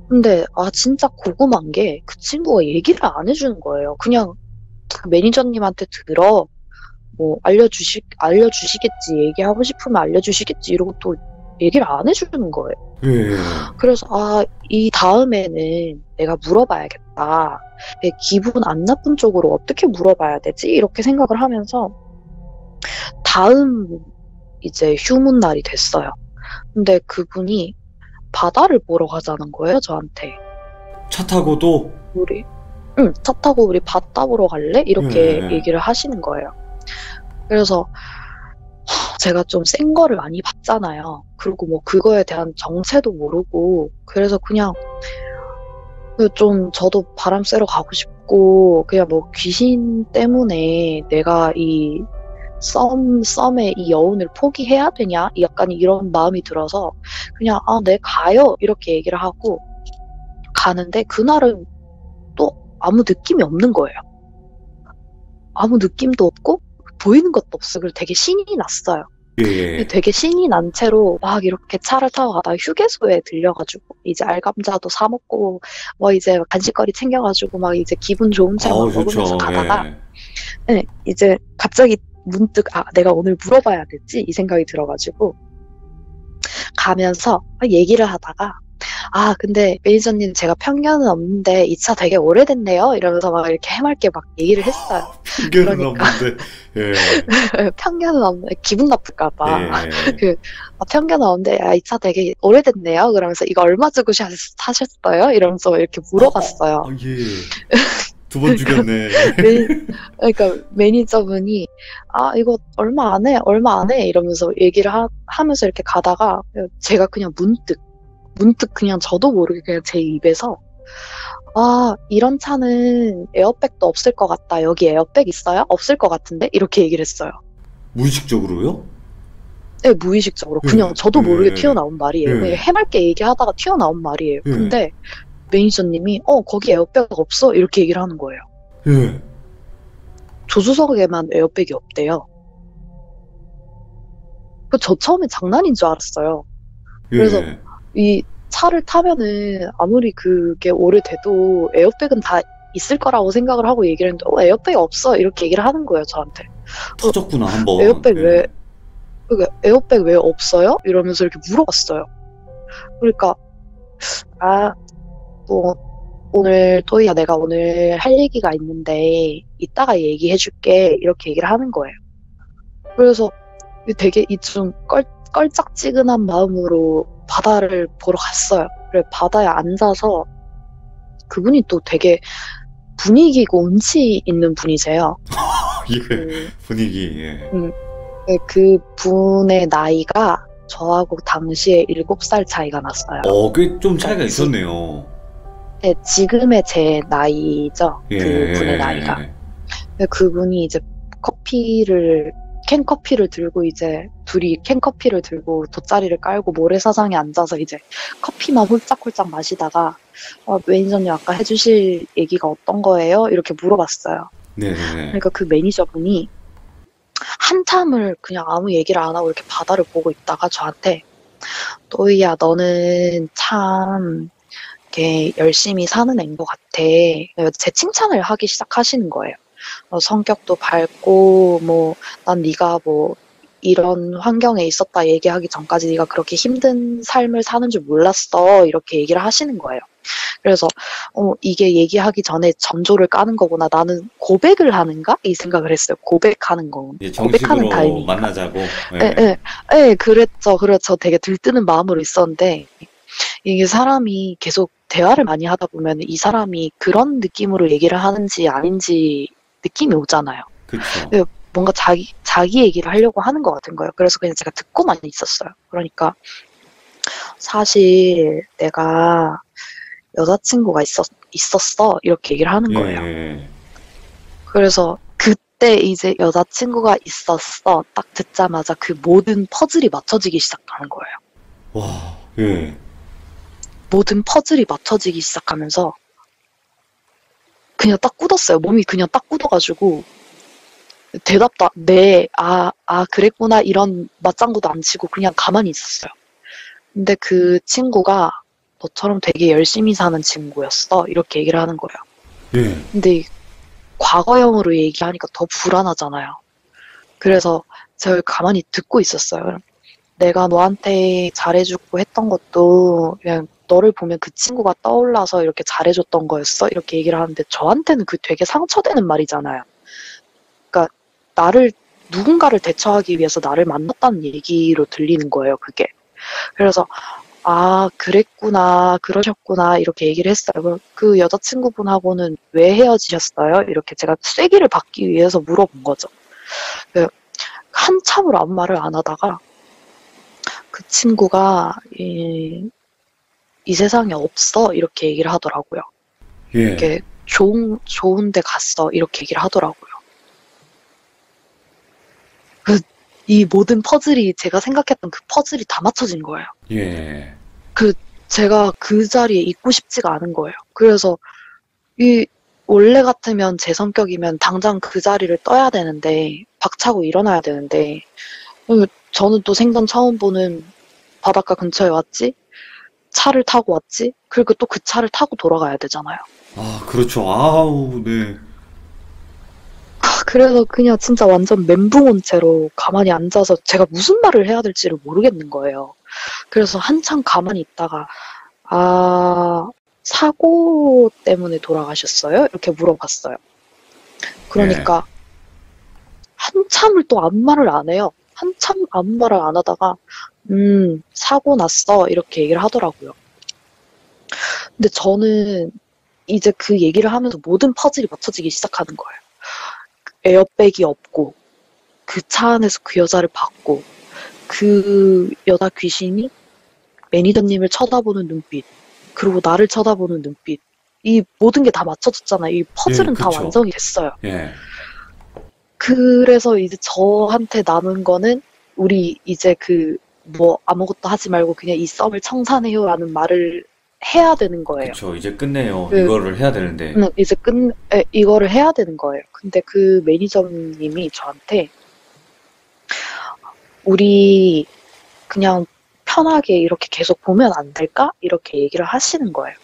근데 진짜 궁금한 게 그 친구가 얘기를 안 해주는 거예요. 그냥 그 매니저님한테 들어 뭐 알려주시겠지, 얘기하고 싶으면 알려주시겠지 이러고 또 얘기를 안 해주는 거예요. 그래서 이 다음에는 내가 물어봐야겠다. 기분 안 나쁜 쪽으로 어떻게 물어봐야 되지? 이렇게 생각을 하면서 다음 이제 휴문 날이 됐어요. 근데 그분이 바다를 보러 가자는 거예요, 저한테. 차 타고도? 차 타고 우리 바다 보러 갈래? 이렇게 얘기를 하시는 거예요. 그래서 제가 좀 센 거를 많이 봤잖아요. 그리고 뭐 그거에 대한 정체도 모르고, 그래서 그냥 좀 저도 바람 쐬러 가고 싶고, 그냥 뭐 귀신 때문에 내가 이 썸의 이 여운을 포기해야 되냐? 약간 이런 마음이 들어서 그냥 네 가요 이렇게 얘기를 하고 가는데 그날은 또 아무 느낌이 없는 거예요. 아무 느낌도 없고 보이는 것도 없어. 그래서 되게 신이 났어요. 되게 신이 난 채로 막 이렇게 차를 타고 가다가 휴게소에 들려가지고 이제 알감자도 사 먹고 뭐 이제 간식거리 챙겨가지고 막 이제 기분 좋은 채로 먹으면서 가다가 이제 갑자기 문득 내가 오늘 물어봐야 됐지 이 생각이 들어가지고 가면서 얘기를 하다가 근데 매니저님 제가 편견은 없는데 이 차 되게 오래됐네요 이러면서 막 이렇게 해맑게 막 얘기를 했어요. 편견은 없는데 편견은 없는데 기분 나쁠까봐 편견은 없는데 이 차 되게 오래됐네요 그러면서 이거 얼마 주고 사셨어요? 이러면서 이렇게 물어봤어요. 2번 죽였네. 그러니까 매니저분이 이거 얼마 안 해 이러면서 얘기를 하면서 이렇게 가다가 제가 그냥 문득 그냥 저도 모르게 그냥 제 입에서 이런 차는 에어백도 없을 것 같다. 여기 에어백 있어요? 없을 것 같은데? 이렇게 얘기를 했어요. 무의식적으로요? 네, 무의식적으로. 예, 그냥 저도 모르게 예, 튀어나온 말이에요. 그냥 예, 해맑게 얘기하다가 튀어나온 말이에요. 예, 근데 매니저님이, 거기 에어백 없어? 이렇게 얘기를 하는 거예요. 예, 조수석에만 에어백이 없대요. 저 처음에 장난인 줄 알았어요. 그래서 예. 이 차를 타면은 아무리 그게 오래돼도 에어백은 다 있을 거라고 생각을 하고 얘기를 했는데, 에어백 없어? 이렇게 얘기를 하는 거예요, 저한테. 터졌구나, 한번. 에어백 왜, 예. 에어백 왜 없어요? 이러면서 이렇게 물어봤어요. 그러니까, 뭐, 오늘, 또이야, 내가 오늘 할 얘기가 있는데, 이따가 얘기해줄게. 이렇게 얘기를 하는 거예요. 그래서 되게 좀 껄짝지근한 마음으로 바다를 보러 갔어요. 그래, 바다에 앉아서 그분이 또 되게 분위기고 운치 있는 분이세요. 예, 그, 분위기, 예. 그 분의 나이가 저하고 당시에 7살 차이가 났어요. 꽤 좀 차이가 그러니까 있었네요. 네, 지금의 제 나이죠. 예, 그 분의 나이가. 근데 그분이 이제 캔커피를 들고 이제 둘이 캔커피를 들고 돗자리를 깔고 모래사장에 앉아서 이제 커피만 홀짝홀짝 마시다가 매니저님 아까 해주실 얘기가 어떤 거예요? 이렇게 물어봤어요. 네, 그러니까 그 매니저분이 한참을 그냥 아무 얘기를 안 하고 이렇게 바다를 보고 있다가 저한테 또이야 너는 참 이렇게 열심히 사는 애인 것 같아. 제 칭찬을 하기 시작하시는 거예요. 성격도 밝고 난 네가 이런 환경에 있었다 얘기하기 전까지 네가 그렇게 힘든 삶을 사는 줄 몰랐어. 이렇게 얘기를 하시는 거예요. 그래서 이게 얘기하기 전에 전조를 까는 거구나. 나는 고백을 하는가? 이 생각을 했어요. 고백하는 거. 예, 고백하는 정식으로 타이밍인가? 만나자고. 그랬죠. 그래서 되게 들뜨는 마음으로 있었는데 이게 사람이 계속 대화를 많이 하다 보면 이 사람이 그런 느낌으로 얘기를 하는지 아닌지 느낌이 오잖아요. 그쵸. 뭔가 자기 얘기를 하려고 하는 것 같은 거예요. 그래서 그냥 제가 듣고만 있었어요. 그러니까 사실 내가 여자친구가 있었어. 이렇게 얘기를 하는 거예요. 예, 그래서 그때 이제 여자친구가 있었어. 딱 듣자마자 그 모든 퍼즐이 맞춰지기 시작하는 거예요. 와, 예. 모든 퍼즐이 맞춰지기 시작하면서 그냥 딱 굳었어요. 몸이 그냥 딱 굳어가지고 대답도 네, 그랬구나 이런 맞장구도 안 치고 그냥 가만히 있었어요. 근데 그 친구가 너처럼 되게 열심히 사는 친구였어. 이렇게 얘기를 하는 거예요. 예. 근데 과거형으로 얘기하니까 더 불안하잖아요. 그래서 제가 가만히 듣고 있었어요. 내가 너한테 잘해주고 했던 것도 그냥 너를 보면 그 친구가 떠올라서 이렇게 잘해줬던 거였어? 이렇게 얘기를 하는데 저한테는 그 되게 상처되는 말이잖아요. 그러니까 누군가를 대처하기 위해서 나를 만났다는 얘기로 들리는 거예요, 그게. 그래서 그랬구나, 그러셨구나, 이렇게 얘기를 했어요. 그 여자친구분하고는 왜 헤어지셨어요? 이렇게 제가 쐐기를 받기 위해서 물어본 거죠. 한참을 아무 말을 안 하다가 그 친구가 이 세상에 없어 이렇게 얘기를 하더라고요. 예. 이렇게 좋은 데 갔어 이렇게 얘기를 하더라고요. 이 모든 퍼즐이 제가 생각했던 그 퍼즐이 다 맞춰진 거예요. 예. 제가 그 자리에 있고 싶지가 않은 거예요. 그래서 원래 같으면 제 성격이면 당장 그 자리를 떠야 되는데 박차고 일어나야 되는데 저는 또 생전 처음 보는 바닷가 근처에 왔지? 차를 타고 왔지? 그리고 또 그 차를 타고 돌아가야 되잖아요. 그렇죠. 아우, 네. 그래서 그냥 진짜 완전 멘붕 온 채로 가만히 앉아서 제가 무슨 말을 해야 될지를 모르겠는 거예요. 그래서 한참 가만히 있다가 사고 때문에 돌아가셨어요? 이렇게 물어봤어요. 그러니까 한참을 또 아무 말을 안 해요. 한참 아무 말을 안 하다가 사고 났어 이렇게 얘기를 하더라고요. 근데 저는 이제 그 얘기를 하면서 모든 퍼즐이 맞춰지기 시작하는 거예요. 에어백이 없고 그 차 안에서 그 여자를 봤고 그 여자 귀신이 매니저님을 쳐다보는 눈빛 그리고 나를 쳐다보는 눈빛 이 모든 게 다 맞춰졌잖아요. 이 예, 퍼즐은 다 그쵸. 완성이 됐어요. 예. 그래서 이제 저한테 남은 거는 우리 이제 뭐 아무것도 하지 말고 그냥 이 썸을 청산해요라는 말을 해야 되는 거예요. 그쵸. 이제 끝내요. 그 이거를 해야 되는데. 이제 이거를 해야 되는 거예요. 근데 그 매니저님이 저한테 우리 그냥 편하게 이렇게 계속 보면 안 될까? 이렇게 얘기를 하시는 거예요.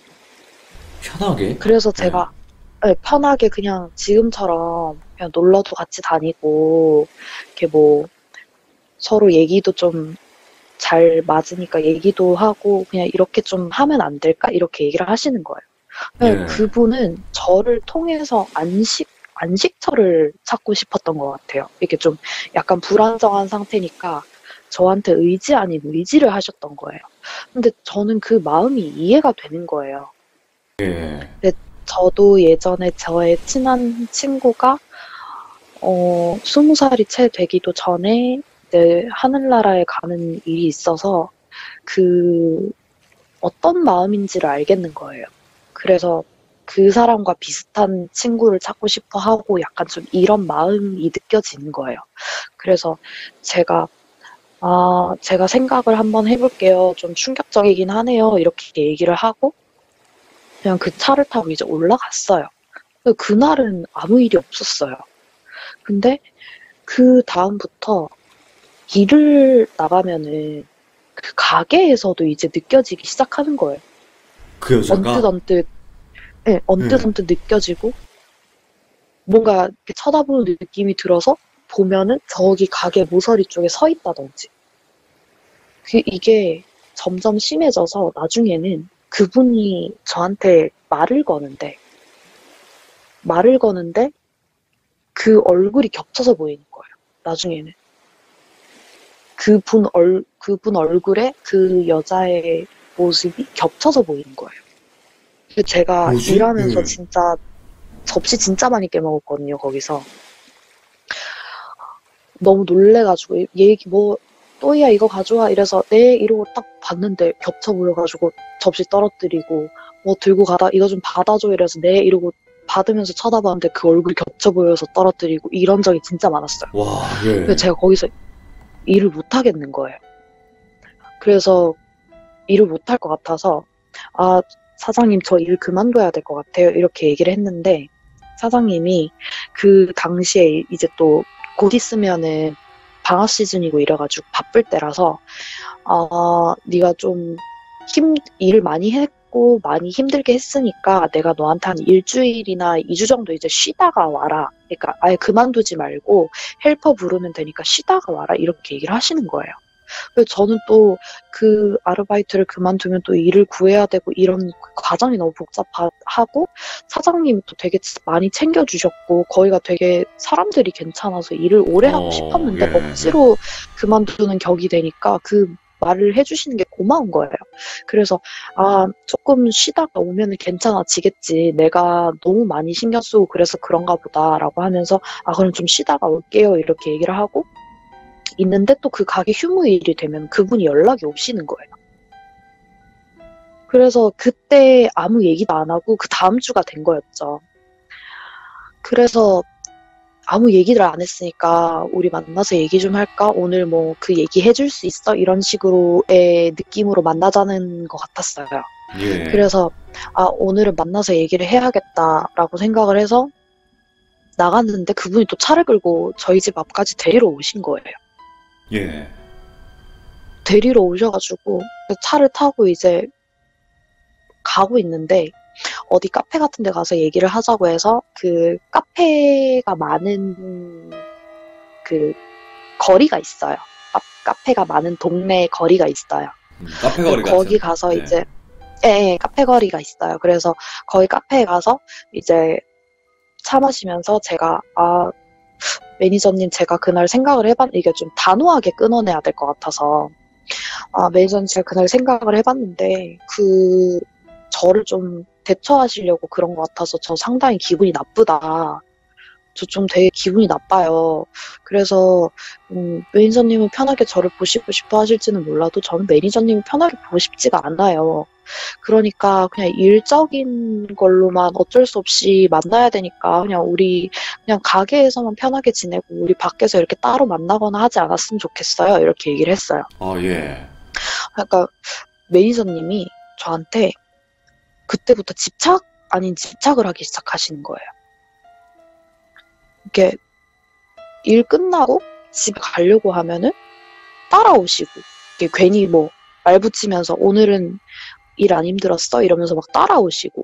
편하게? 그래서 예. 제가 편하게 그냥 지금처럼 그냥 놀러도 같이 다니고 이렇게 뭐 서로 얘기도 좀 잘 맞으니까 얘기도 하고 그냥 이렇게 좀 하면 안 될까? 이렇게 얘기를 하시는 거예요. 네, 예. 그분은 저를 통해서 안식처를 찾고 싶었던 것 같아요. 이게 좀 약간 불안정한 상태니까 저한테 의지 아닌 의지를 하셨던 거예요. 근데 저는 그 마음이 이해가 되는 거예요. 예. 근데 저도 예전에 저의 친한 친구가 20살이 채 되기도 전에 이제 하늘나라에 가는 일이 있어서 어떤 마음인지를 알겠는 거예요. 그래서 그 사람과 비슷한 친구를 찾고 싶어 하고 약간 좀 이런 마음이 느껴지는 거예요. 그래서 제가 제가 생각을 한번 해볼게요. 좀 충격적이긴 하네요. 이렇게 얘기를 하고 그냥 그 차를 타고 이제 올라갔어요. 그날은 아무 일이 없었어요. 근데 그 다음부터 일을 나가면은 그 가게에서도 이제 느껴지기 시작하는 거예요. 그 언뜻 여자가? 언뜻, 네, 언뜻 예. 언뜻 느껴지고 뭔가 이렇게 쳐다보는 느낌이 들어서 보면은 저기 가게 모서리 쪽에 서 있다든지. 이게 점점 심해져서 나중에는 그분이 저한테 말을 거는데 그 얼굴이 겹쳐서 보이는 거예요. 나중에는. 그분 얼굴에 그 여자의 모습이 겹쳐서 보이는 거예요. 근데 제가 뭐지? 일하면서 예. 진짜 접시 진짜 많이 깨먹었거든요, 거기서. 너무 놀래가지고, 얘기 뭐, 또이야, 이거 가져와. 이래서, 네, 이러고 딱 봤는데, 겹쳐 보여가지고, 접시 떨어뜨리고, 뭐 들고 가다, 이거 좀 받아줘. 이래서, 네, 이러고 받으면서 쳐다봤는데, 그 얼굴이 겹쳐 보여서 떨어뜨리고, 이런 적이 진짜 많았어요. 와, 근데 예. 제가 거기서 일을 못 하겠는 거예요. 그래서, 일을 못 할 것 같아서, 사장님, 저 일 그만둬야 될 것 같아요. 이렇게 얘기를 했는데, 사장님이 그 당시에 이제 또 곧 있으면은 방학 시즌이고 이래가지고 바쁠 때라서, 네가 좀 일을 많이 했고 많이 힘들게 했으니까 내가 너한테 한 일주일이나 2주 정도 이제 쉬다가 와라. 그러니까 아예 그만두지 말고 헬퍼 부르면 되니까 쉬다가 와라. 이렇게 얘기를 하시는 거예요. 그래서 저는 또 그 아르바이트를 그만두면 또 일을 구해야 되고 이런 과정이 너무 복잡하고 사장님이 또 되게 많이 챙겨주셨고 거기가 되게 사람들이 괜찮아서 일을 오래 하고 싶었는데 예. 억지로 그만두는 격이 되니까 그 말을 해주시는 게 고마운 거예요. 그래서 조금 쉬다가 오면은 괜찮아지겠지. 내가 너무 많이 신경 쓰고 그래서 그런가 보다라고 하면서 그럼 좀 쉬다가 올게요. 이렇게 얘기를 하고 있는데 또 그 가게 휴무일이 되면 그분이 연락이 오시는 거예요. 그래서 그때 아무 얘기도 안 하고 그 다음 주가 된 거였죠. 그래서 아무 얘기를 안 했으니까 우리 만나서 얘기 좀 할까? 오늘 뭐 그 얘기 해줄 수 있어? 이런 식으로의 느낌으로 만나자는 것 같았어요. 예. 그래서 오늘은 만나서 얘기를 해야겠다라고 생각을 해서 나갔는데 그분이 또 차를 끌고 저희 집 앞까지 데리러 오신 거예요. 예. 데리러 오셔가지고 차를 타고 이제 가고 있는데 어디 카페 같은 데 가서 얘기를 하자고 해서 그 카페가 많은 그 거리가 있어요. 카페가 많은 동네 거리가 있어요. 카페 거리 거기 같은. 가서 예. 이제 카페 거리가 있어요. 그래서 거기 카페에 가서 이제 차 마시면서 제가 매니저님 제가 그날 생각을 이게 좀 단호하게 끊어내야 될 것 같아서 매니저님 제가 그날 생각을 해봤는데 저를 좀 대처하시려고 그런 것 같아서 저 상당히 기분이 나쁘다. 저 좀 되게 기분이 나빠요. 그래서 매니저님은 편하게 저를 보시고 싶어 하실지는 몰라도 저는 매니저님이 편하게 보고 싶지가 않아요. 그러니까 그냥 일적인 걸로만 어쩔 수 없이 만나야 되니까 그냥 우리 그냥 가게에서만 편하게 지내고 우리 밖에서 이렇게 따로 만나거나 하지 않았으면 좋겠어요. 이렇게 얘기를 했어요. 예. 그러니까 매니저님이 저한테 그때부터 집착 아닌 집착을 하기 시작하시는 거예요. 이렇게 일 끝나고 집에 가려고 하면은 따라오시고 이렇게 괜히 뭐 말 붙이면서 오늘은 일 안 힘들었어? 이러면서 막 따라오시고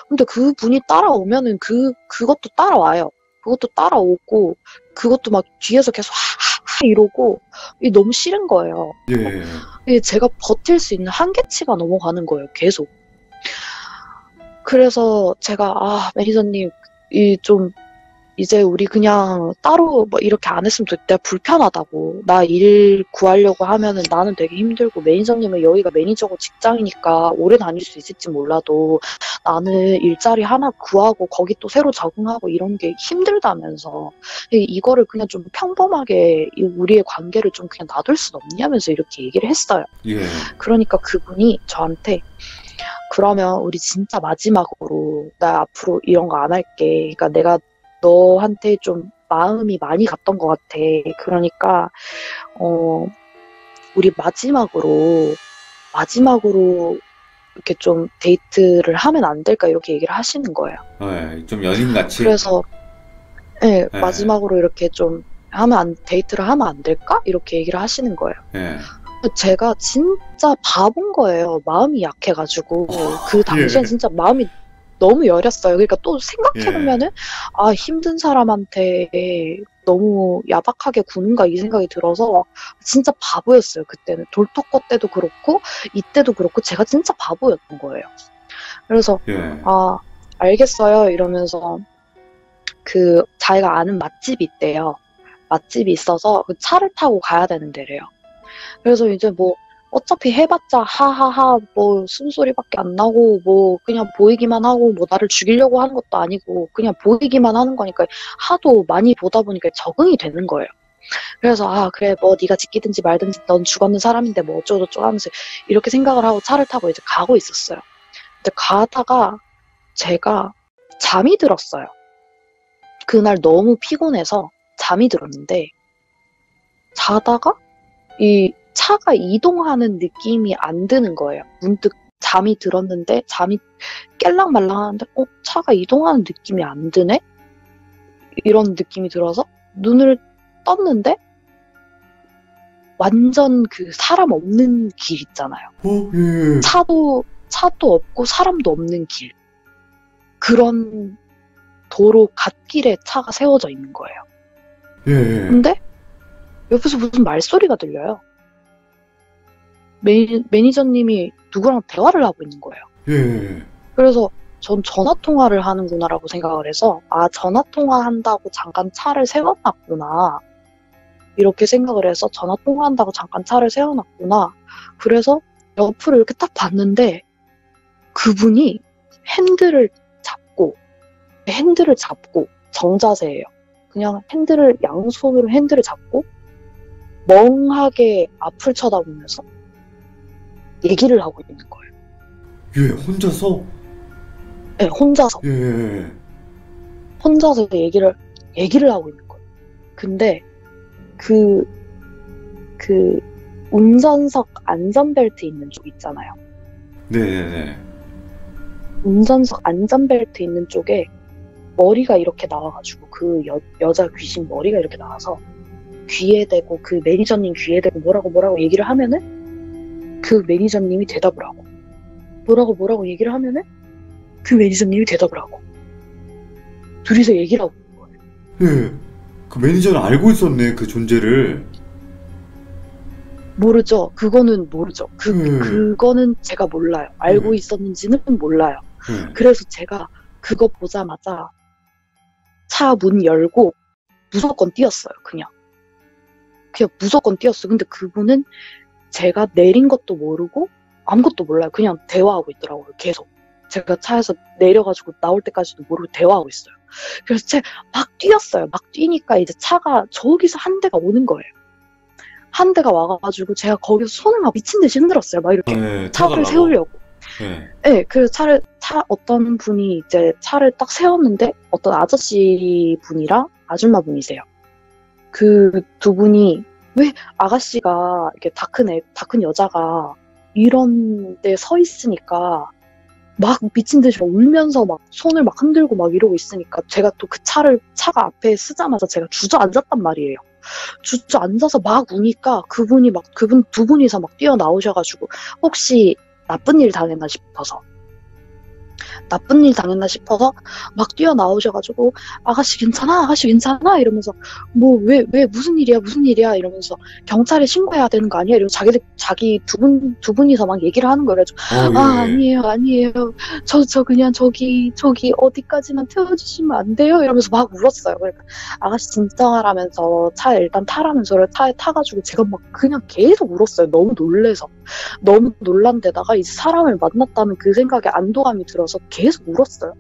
근데 그분이 따라오면은 그것도 따라와요. 그것도 따라오고 그것도 막 뒤에서 계속 하하하 이러고 이게 너무 싫은 거예요. 예. 이게 제가 버틸 수 있는 한계치가 넘어가는 거예요. 계속. 그래서 제가 매니저님 좀 이제 우리 그냥 따로 뭐 이렇게 안 했으면 내가 불편하다고. 나 일 구하려고 하면은 나는 되게 힘들고 매니저님은 여기가 매니저고 직장이니까 오래 다닐 수 있을지 몰라도 나는 일자리 하나 구하고 거기 또 새로 적응하고 이런 게 힘들다면서 이거를 그냥 좀 평범하게 우리의 관계를 좀 그냥 놔둘 순 없냐면서 이렇게 얘기를 했어요. 예. 그러니까 그분이 저한테 그러면 우리 진짜 마지막으로 나 앞으로 이런 거 안 할게. 그러니까 내가 너한테 좀 마음이 많이 갔던 것 같아. 그러니까 우리 마지막으로 이렇게 좀 데이트를 하면 안 될까 이렇게 얘기를 하시는 거예요. 좀 연인같이. 그래서 네, 예. 마지막으로 이렇게 좀 데이트를 하면 안 될까 이렇게 얘기를 하시는 거예요. 예. 제가 진짜 바본 거예요. 마음이 약해가지고 그 당시엔 예. 진짜 마음이 너무 여렸어요. 그러니까 또 생각해보면은 힘든 사람한테 너무 야박하게 구는가 이 생각이 들어서 진짜 바보였어요. 그때는 돌토커 때도 그렇고 이때도 그렇고 제가 진짜 바보였던 거예요. 그래서 알겠어요 이러면서 그 자기가 아는 맛집이 있대요. 맛집이 있어서 그 차를 타고 가야 되는 데래요. 그래서 이제 뭐 어차피 해봤자 하하하 뭐 숨소리밖에 안 나고 뭐 그냥 보이기만 하고 뭐 나를 죽이려고 하는 것도 아니고 그냥 보이기만 하는 거니까 하도 많이 보다 보니까 적응이 되는 거예요. 그래서 그래 뭐 네가 지키든지 말든지 넌 죽었는 사람인데 뭐 어쩌고저쩌고 하면서 이렇게 생각을 하고 차를 타고 이제 가고 있었어요. 근데 가다가 제가 잠이 들었어요. 그날 너무 피곤해서 잠이 들었는데 자다가 이 차가 이동하는 느낌이 안 드는 거예요. 문득 잠이 들었는데 잠이 깰랑말랑 하는데 차가 이동하는 느낌이 안 드네? 이런 느낌이 들어서 눈을 떴는데 완전 그 사람 없는 길 있잖아요. 예. 차도 없고 사람도 없는 길. 그런 도로 갓길에 차가 세워져 있는 거예요. 예. 근데 옆에서 무슨 말소리가 들려요. 매니저님이 누구랑 대화를 하고 있는 거예요. 예. 그래서 전 전화통화를 하는구나라고 생각을 해서 전화통화한다고 잠깐 차를 세워놨구나. 이렇게 생각을 해서 전화통화한다고 잠깐 차를 세워놨구나. 그래서 옆으로 이렇게 딱 봤는데 그분이 핸들을 잡고 정자세예요. 그냥 양손으로 핸들을 잡고 멍하게 앞을 쳐다보면서 얘기를 하고 있는 거예요. 예, 혼자서? 네, 혼자서. 예. 혼자서 얘기를 하고 있는 거예요. 근데 그 운전석 안전벨트 있는 쪽 있잖아요. 네네네. 운전석 안전벨트 있는 쪽에 머리가 이렇게 나와가지고 그 여자 귀신 머리가 이렇게 나와서 귀에 대고 그 매니저님 귀에 대고 뭐라고 얘기를 하면은 그 매니저님이 대답을 하고 뭐라고 얘기를 하면은 그 매니저님이 대답을 하고 둘이서 얘기를 하고 있는 거예요. 예. 그 매니저는 알고 있었네, 그 존재를. 모르죠. 그거는 모르죠. 그거는 제가 몰라요. 알고 있었는지는 몰라요. 그래서 제가 그거 보자마자 차 문 열고 무조건 뛰었어요. 그냥 무조건 뛰었어요. 근데 그분은 제가 내린 것도 모르고 아무것도 몰라요. 그냥 대화하고 있더라고요. 계속. 제가 차에서 내려가지고 나올 때까지도 모르고 대화하고 있어요. 그래서 제가 막 뛰었어요. 막 뛰니까 이제 차가 저기서 한 대가 오는 거예요. 한 대가 와가지고 제가 거기서 손을 막 미친 듯이 흔들었어요. 막 이렇게 네, 차를 타달라고. 세우려고. 네. 네, 그래서 어떤 분이 이제 차를 딱 세웠는데 어떤 아저씨 분이랑 아줌마 분이세요. 그 두 분이 왜 아가씨가 이렇게 다 큰 여자가 이런 데 서 있으니까 막 미친 듯이 막 울면서 막 손을 막 흔들고 막 이러고 있으니까 제가 또 그 차가 앞에 쓰자마자 제가 주저앉았단 말이에요. 주저앉아서 막 우니까 그분 두 분이서 막 뛰어나오셔가지고 혹시 나쁜 일 당했나 싶어서 막 뛰어나오셔가지고 아가씨 괜찮아 이러면서 뭐 왜 무슨 일이야 이러면서 경찰에 신고해야 되는 거 아니야 이러면서 자기 두 분이서 막 얘기를 하는 거예요. 예. 아니에요 저 그냥 저기 어디까지만 태워주시면 안 돼요 이러면서 막 울었어요. 그러니까 아가씨 진정하라면서 차에 일단 타라면서 차에 타가지고 제가 막 그냥 계속 울었어요. 너무 놀란 데다가 이제 사람을 만났다는 그 생각에 안도감이 들어서 계속 울었어요.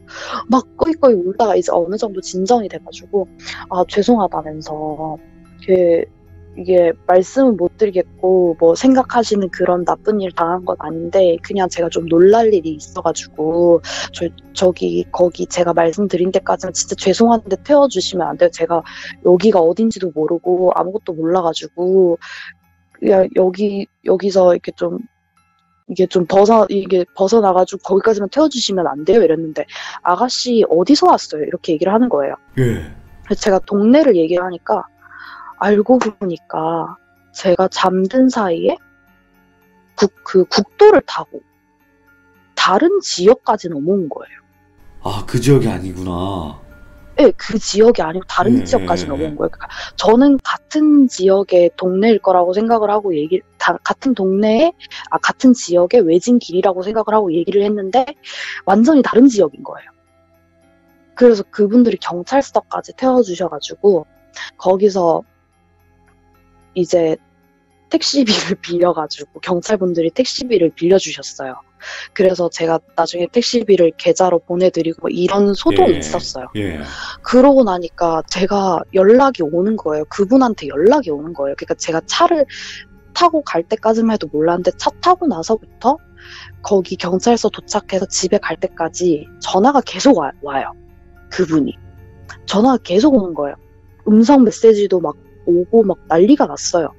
막 꺼이꺼이 울다가 이제 어느 정도 진정이 돼가지고 죄송하다면서 이게 말씀은 못 드리겠고 뭐 생각하시는 그런 나쁜 일 당한 건 아닌데 그냥 제가 좀 놀랄 일이 있어가지고 거기 제가 말씀드린 데까지는 진짜 죄송한데 태워주시면 안 돼요. 제가 여기가 어딘지도 모르고 아무것도 몰라가지고 그냥 여기서 이게 좀 벗어나가지고 거기까지만 태워주시면 안 돼요? 이랬는데, 아가씨 어디서 왔어요? 이렇게 얘기를 하는 거예요. 예. 그래서 제가 동네를 얘기를 하니까, 알고 보니까 제가 잠든 사이에 국도를 타고 다른 지역까지 넘어온 거예요. 아, 그 지역이 아니구나. 네, 그 지역이 아니고 다른 지역까지 넘어온 거예요. 그러니까 저는 같은 지역의 동네일 거라고 생각을 하고 같은 동네에, 같은 지역의 외진 길이라고 생각을 하고 얘기를 했는데 완전히 다른 지역인 거예요. 그래서 그분들이 경찰서까지 태워주셔가지고 거기서 이제 택시비를 빌려가지고 경찰분들이 택시비를 빌려주셨어요. 그래서 제가 나중에 택시비를 계좌로 보내드리고 이런 소동이 있었어요. 예. 그러고 나니까 제가 연락이 오는 거예요. 그분한테 연락이 오는 거예요. 그러니까 제가 차를 타고 갈 때까지만 해도 몰랐는데 차 타고 나서부터 거기 경찰서 도착해서 집에 갈 때까지 전화가 계속 와요. 그분이. 전화가 계속 오는 거예요. 음성 메시지도 막 오고 막 난리가 났어요.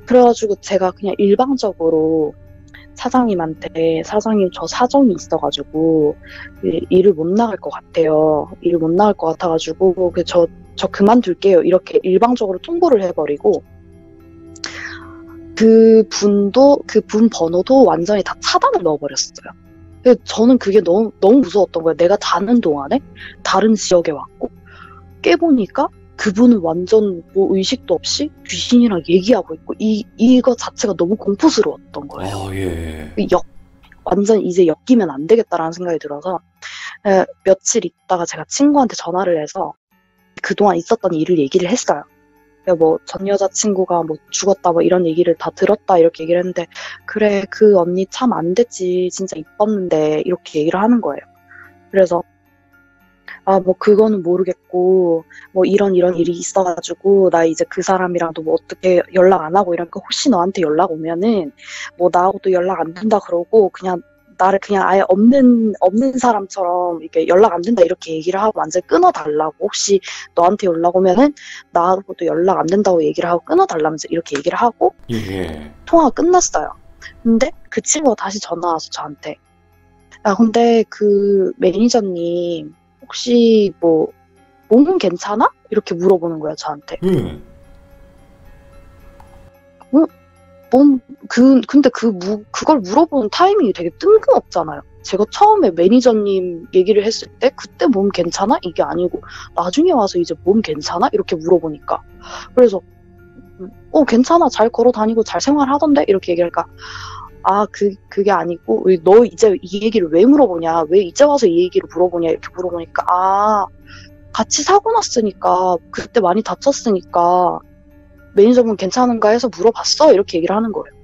그래가지고 제가 그냥 일방적으로 사장님한테 사장님 저 사정이 있어가지고 일을 못 나갈 것 같아요. 일을 못 나갈 것 같아가지고 저 그만둘게요. 이렇게 일방적으로 통보를 해버리고 그 분 번호도 완전히 다 차단을 넣어버렸어요. 저는 그게 너무 무서웠던 거예요. 내가 자는 동안에 다른 지역에 왔고 깨보니까 그분은 완전 뭐 의식도 없이 귀신이랑 얘기하고 있고 이거 자체가 너무 공포스러웠던 거예요. 예. 완전 이제 엮이면 안 되겠다라는 생각이 들어서 며칠 있다가 제가 친구한테 전화를 해서 그동안 있었던 일을 얘기를 했어요. 뭐 전 여자친구가 뭐 죽었다 뭐 이런 얘기를 다 들었다 이렇게 얘기를 했는데 그래 그 언니 참 안 됐지 진짜 이뻤는데 이렇게 얘기를 하는 거예요. 그래서 뭐 그거는 모르겠고 뭐 이런 일이 있어가지고 나 이제 그 사람이랑도 뭐 어떻게 연락 안 하고 이러니까 혹시 너한테 연락 오면은 뭐 나하고도 연락 안 된다 그러고 그냥 나를 그냥 아예 없는 사람처럼 이렇게 연락 안 된다 이렇게 얘기를 하고 완전히 끊어달라고 혹시 너한테 연락 오면은 나하고도 연락 안 된다고 얘기를 하고 끊어달라면서 이렇게 얘기를 하고 통화가 끝났어요. 근데 그 친구가 다시 전화 와서 저한테 근데 그 매니저님 혹시 뭐 몸은 괜찮아? 이렇게 물어보는 거예요 저한테. 근데 그걸 물어보는 타이밍이 되게 뜬금없잖아요. 제가 처음에 매니저님 얘기를 했을 때 그때 몸 괜찮아? 이게 아니고 나중에 와서 이제 몸 괜찮아? 이렇게 물어보니까 그래서 괜찮아 잘 걸어 다니고 잘 생활하던데 이렇게 얘기하니까 그게 아니고 너 이제 이 얘기를 왜 물어보냐 왜 이제 와서 이 얘기를 물어보냐 이렇게 물어보니까 같이 사고 났으니까 그때 많이 다쳤으니까 매니저분 괜찮은가 해서 물어봤어 이렇게 얘기를 하는 거예요.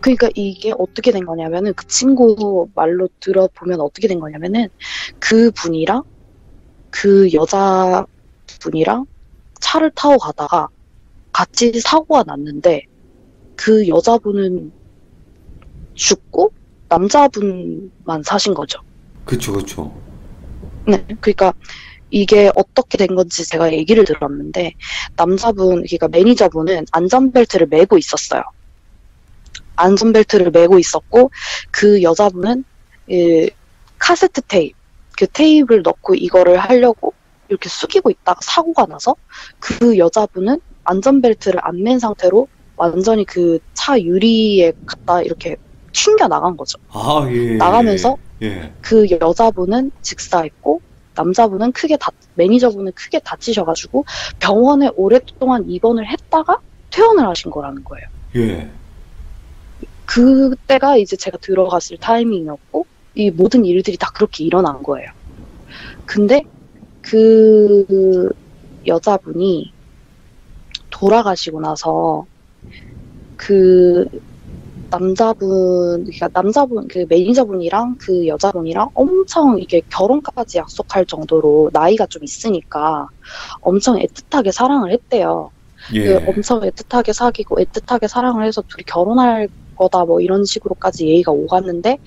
그러니까 이게 어떻게 된 거냐면은 그 친구 말로 들어보면 어떻게 된 거냐면은 그 분이랑 그 여자분이랑 차를 타고 가다가 같이 사고가 났는데 그 여자분은 죽고 남자분만 사신 거죠. 그쵸, 그쵸. 네, 그러니까 이게 어떻게 된 건지 제가 얘기를 들었는데 남자분, 그러니까 매니저분은 안전벨트를 매고 있었어요. 안전벨트를 매고 있었고 그 여자분은 이 카세트 테이프, 그 테이프를 넣고 이거를 하려고 이렇게 숙이고 있다가 사고가 나서 그 여자분은 안전벨트를 안 맨 상태로 완전히 그 차 유리에 갖다 이렇게 튕겨 나간 거죠. 아, 예, 나가면서 예. 그 여자분은 직사했고 남자분은 매니저분은 크게 다치셔가지고 병원에 오랫동안 입원을 했다가 퇴원을 하신 거라는 거예요. 예. 그때가 이제 제가 들어갔을 타이밍이었고 이 모든 일들이 다 그렇게 일어난 거예요. 근데 그 여자분이 돌아가시고 나서 그 남자분, 그 매니저분이랑 그 여자분이랑 엄청 이게 결혼까지 약속할 정도로 나이가 좀 있으니까 엄청 애틋하게 사랑을 했대요. 예. 엄청 애틋하게 사귀고 애틋하게 사랑을 해서 둘이 결혼할 거다 뭐 이런 식으로까지 얘기가 오갔는데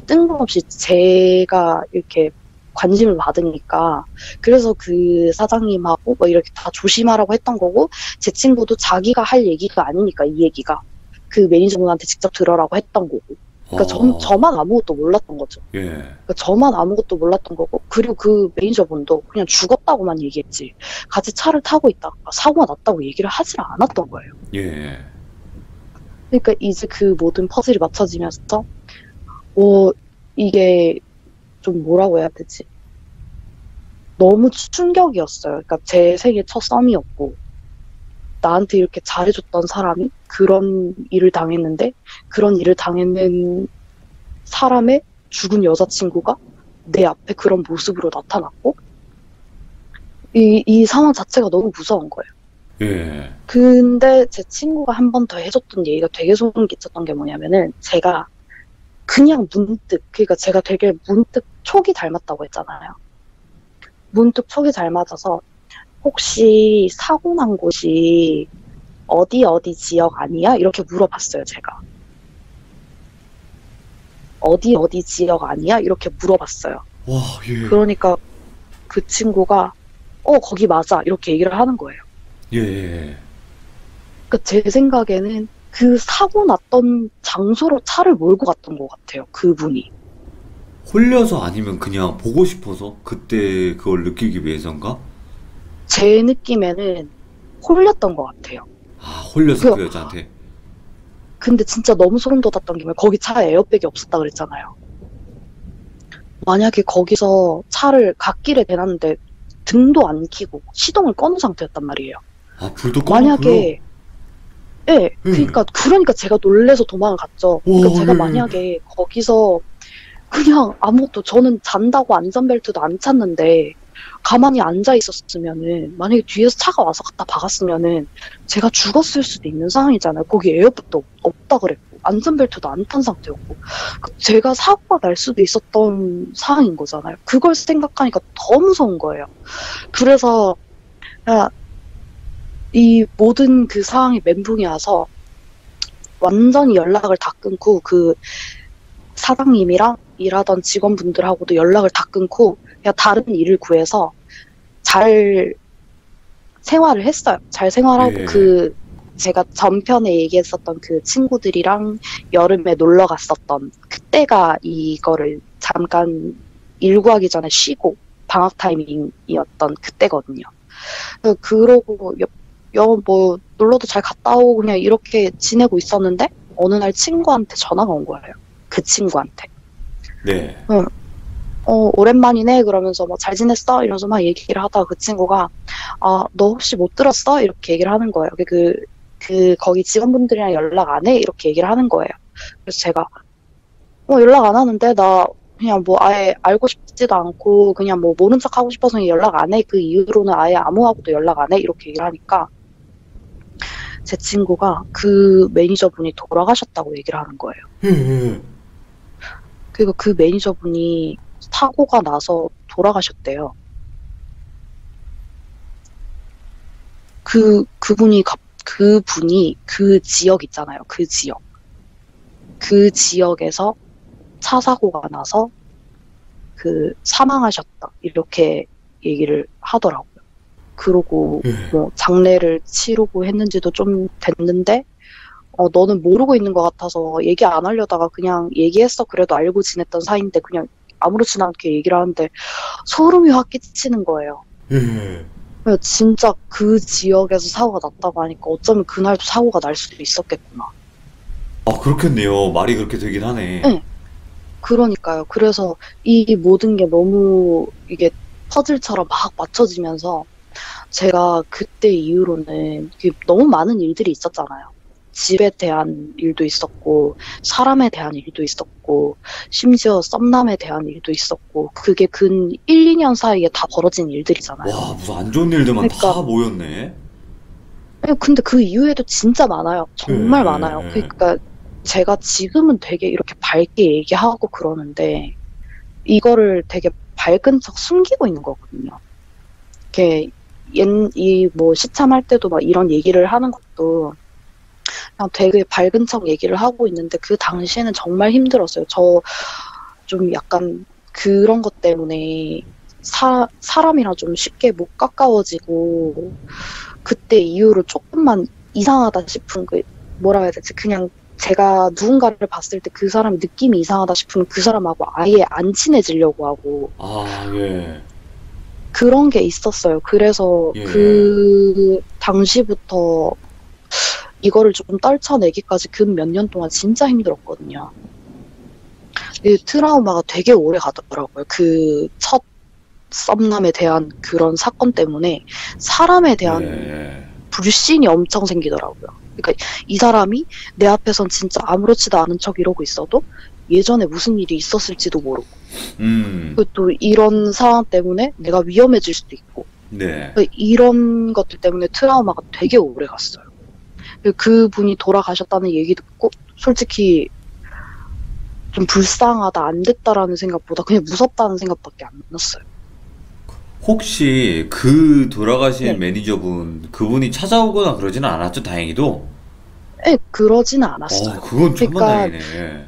뜬금없이 제가 이렇게 관심을 받으니까 그래서 그 사장님하고 뭐 이렇게 다 조심하라고 했던 거고 제 친구도 자기가 할 얘기가 아니니까 이 얘기가 그 매니저분한테 직접 들으라고 했던 거고 그러니까 저만 아무것도 몰랐던 거죠. 예. 그러니까 저만 아무것도 몰랐던 거고 그리고 그 매니저분도 그냥 죽었다고만 얘기했지 같이 차를 타고 있다가 사고가 났다고 얘기를 하지 않았던 거예요. 예. 그러니까 이제 그 모든 퍼즐이 맞춰지면서 이게 좀 뭐라고 해야 되지? 너무 충격이었어요. 그러니까 제 생애 첫 썸이었고 나한테 이렇게 잘해줬던 사람이 그런 일을 당했는데 그런 일을 당했는 사람의 죽은 여자친구가 내 앞에 그런 모습으로 나타났고 이 상황 자체가 너무 무서운 거예요. 예. 근데 제 친구가 한 번 더 해줬던 얘기가 되게 소름 끼쳤던 게 뭐냐면은 제가 그냥 문득 그러니까 제가 되게 문득 촉이 닮았다고 했잖아요. 문득 촉이 닮아져서 혹시 사고 난 곳이 어디 지역 아니야? 이렇게 물어봤어요, 제가. 어디 지역 아니야? 이렇게 물어봤어요. 와, 예. 그러니까 그 친구가 거기 맞아. 이렇게 얘기를 하는 거예요. 예. 그러니까 제 생각에는 그 사고 났던 장소로 차를 몰고 갔던 것 같아요, 그분이. 홀려서 아니면 그냥 보고 싶어서 그때 그걸 느끼기 위해서인가? 제 느낌에는 홀렸던 것 같아요. 아, 홀려서 그 여자한테. 근데 진짜 너무 소름 돋았던 게 거기 차에 에어백이 없었다 그랬잖아요. 만약에 거기서 차를 갓길에 대놨는데 등도 안 켜고 시동을 꺼놓은 상태였단 말이에요. 아, 불도 꺼놓고요? 만약에 그러니까 제가 놀래서 도망을 갔죠. 그러니까 제가 만약에 거기서 그냥 아무것도 저는 잔다고 안전벨트도 안 찼는데 가만히 앉아 있었으면은 만약에 뒤에서 차가 와서 갖다 박았으면은 제가 죽었을 수도 있는 상황이잖아요. 거기 에어백도 없다 그랬고 안전벨트도 안 탄 상태였고 제가 사고가 날 수도 있었던 상황인 거잖아요. 그걸 생각하니까 더 무서운 거예요. 그래서 이 모든 그 상황이 멘붕이 와서 완전히 연락을 다 끊고 그 사장님이랑 일하던 직원분들하고도 연락을 다 끊고 그냥 다른 일을 구해서 잘 생활을 했어요. 잘 생활하고 그 제가 전편에 얘기했었던 그 친구들이랑 여름에 놀러 갔었던 그때가 이거를 잠깐 일 구하기 전에 쉬고 방학 타이밍이었던 그때거든요. 그러고 뭐 놀러도 잘 갔다 오고 그냥 이렇게 지내고 있었는데 어느 날 친구한테 전화가 온 거예요. 그 친구한테. 네. 오랜만이네 그러면서 뭐 잘 지냈어? 이러면서 막 얘기를 하다가 그 친구가 너 혹시 못 들었어? 이렇게 얘기를 하는 거예요. 거기 직원분들이랑 연락 안 해? 이렇게 얘기를 하는 거예요. 그래서 제가 연락 안 하는데 나 그냥 뭐 아예 알고 싶지도 않고 그냥 뭐 모른 척 하고 싶어서 연락 안 해. 그 이후로는 아예 아무하고도 연락 안 해. 이렇게 얘기를 하니까 제 친구가 그 매니저분이 돌아가셨다고 얘기를 하는 거예요. 예, 예. 그리고 그 매니저분이 사고가 나서 돌아가셨대요. 그분이 그 지역 있잖아요. 그 지역. 그 지역에서 차 사고가 나서 사망하셨다. 이렇게 얘기를 하더라고요. 그러고 예. 뭐 장례를 치르고 했는지도 좀 됐는데 너는 모르고 있는 것 같아서 얘기 안 하려다가 그냥 얘기했어. 그래도 알고 지냈던 사이인데 그냥 아무렇지도 않게 얘기를 하는데 소름이 확 끼치는 거예요. 예. 그래서 진짜 그 지역에서 사고가 났다고 하니까 어쩌면 그날도 사고가 날 수도 있었겠구나. 아, 그렇겠네요. 말이 그렇게 되긴 하네. 네. 그러니까요. 그래서 이 모든 게 너무 이게 퍼즐처럼 막 맞춰지면서 제가 그때 이후로는 너무 많은 일들이 있었잖아요. 집에 대한 일도 있었고, 사람에 대한 일도 있었고, 심지어 썸남에 대한 일도 있었고, 그게 근 1, 2년 사이에 다 벌어진 일들이잖아요. 와, 무슨 안 좋은 일들만 그러니까 다 모였네. 근데 그 이후에도 진짜 많아요. 정말 예, 많아요. 예. 그러니까 제가 지금은 되게 이렇게 밝게 얘기하고 그러는데 이거를 되게 밝은 척 숨기고 있는 거거든요. 이렇게 뭐 시참할 때도 막 이런 얘기를 하는 것도 그냥 되게 밝은 척 얘기를 하고 있는데 그 당시에는 정말 힘들었어요. 저 좀 약간 그런 것 때문에 사람이랑 좀 쉽게 못 가까워지고 그때 이후로 조금만 이상하다 싶은 뭐라 해야 되지? 그냥 제가 누군가를 봤을 때 그 사람이 느낌이 이상하다 싶으면 그 사람하고 아예 안 친해지려고 하고 아, 예. 그런 게 있었어요. 그래서 예. 그 당시부터 이거를 조금 떨쳐내기까지 근 몇 년 동안 진짜 힘들었거든요. 이 트라우마가 되게 오래 가더라고요. 그 첫 썸남에 대한 그런 사건 때문에 사람에 대한 예. 불신이 엄청 생기더라고요. 그러니까 이 사람이 내 앞에선 진짜 아무렇지도 않은 척 이러고 있어도 예전에 무슨 일이 있었을지도 모르고 그리고 또 이런 상황 때문에 내가 위험해질 수도 있고 네. 그러니까 이런 것들 때문에 트라우마가 되게 오래 갔어요. 그분이 돌아가셨다는 얘기 듣고 솔직히 좀 불쌍하다, 안 됐다라는 생각보다 그냥 무섭다는 생각밖에 안 났어요. 혹시 그 돌아가신 네. 매니저분, 그분이 찾아오거나 그러지는 않았죠, 다행히도? 네, 그러지는 않았어요. 그건 그러니까 천만다행이네.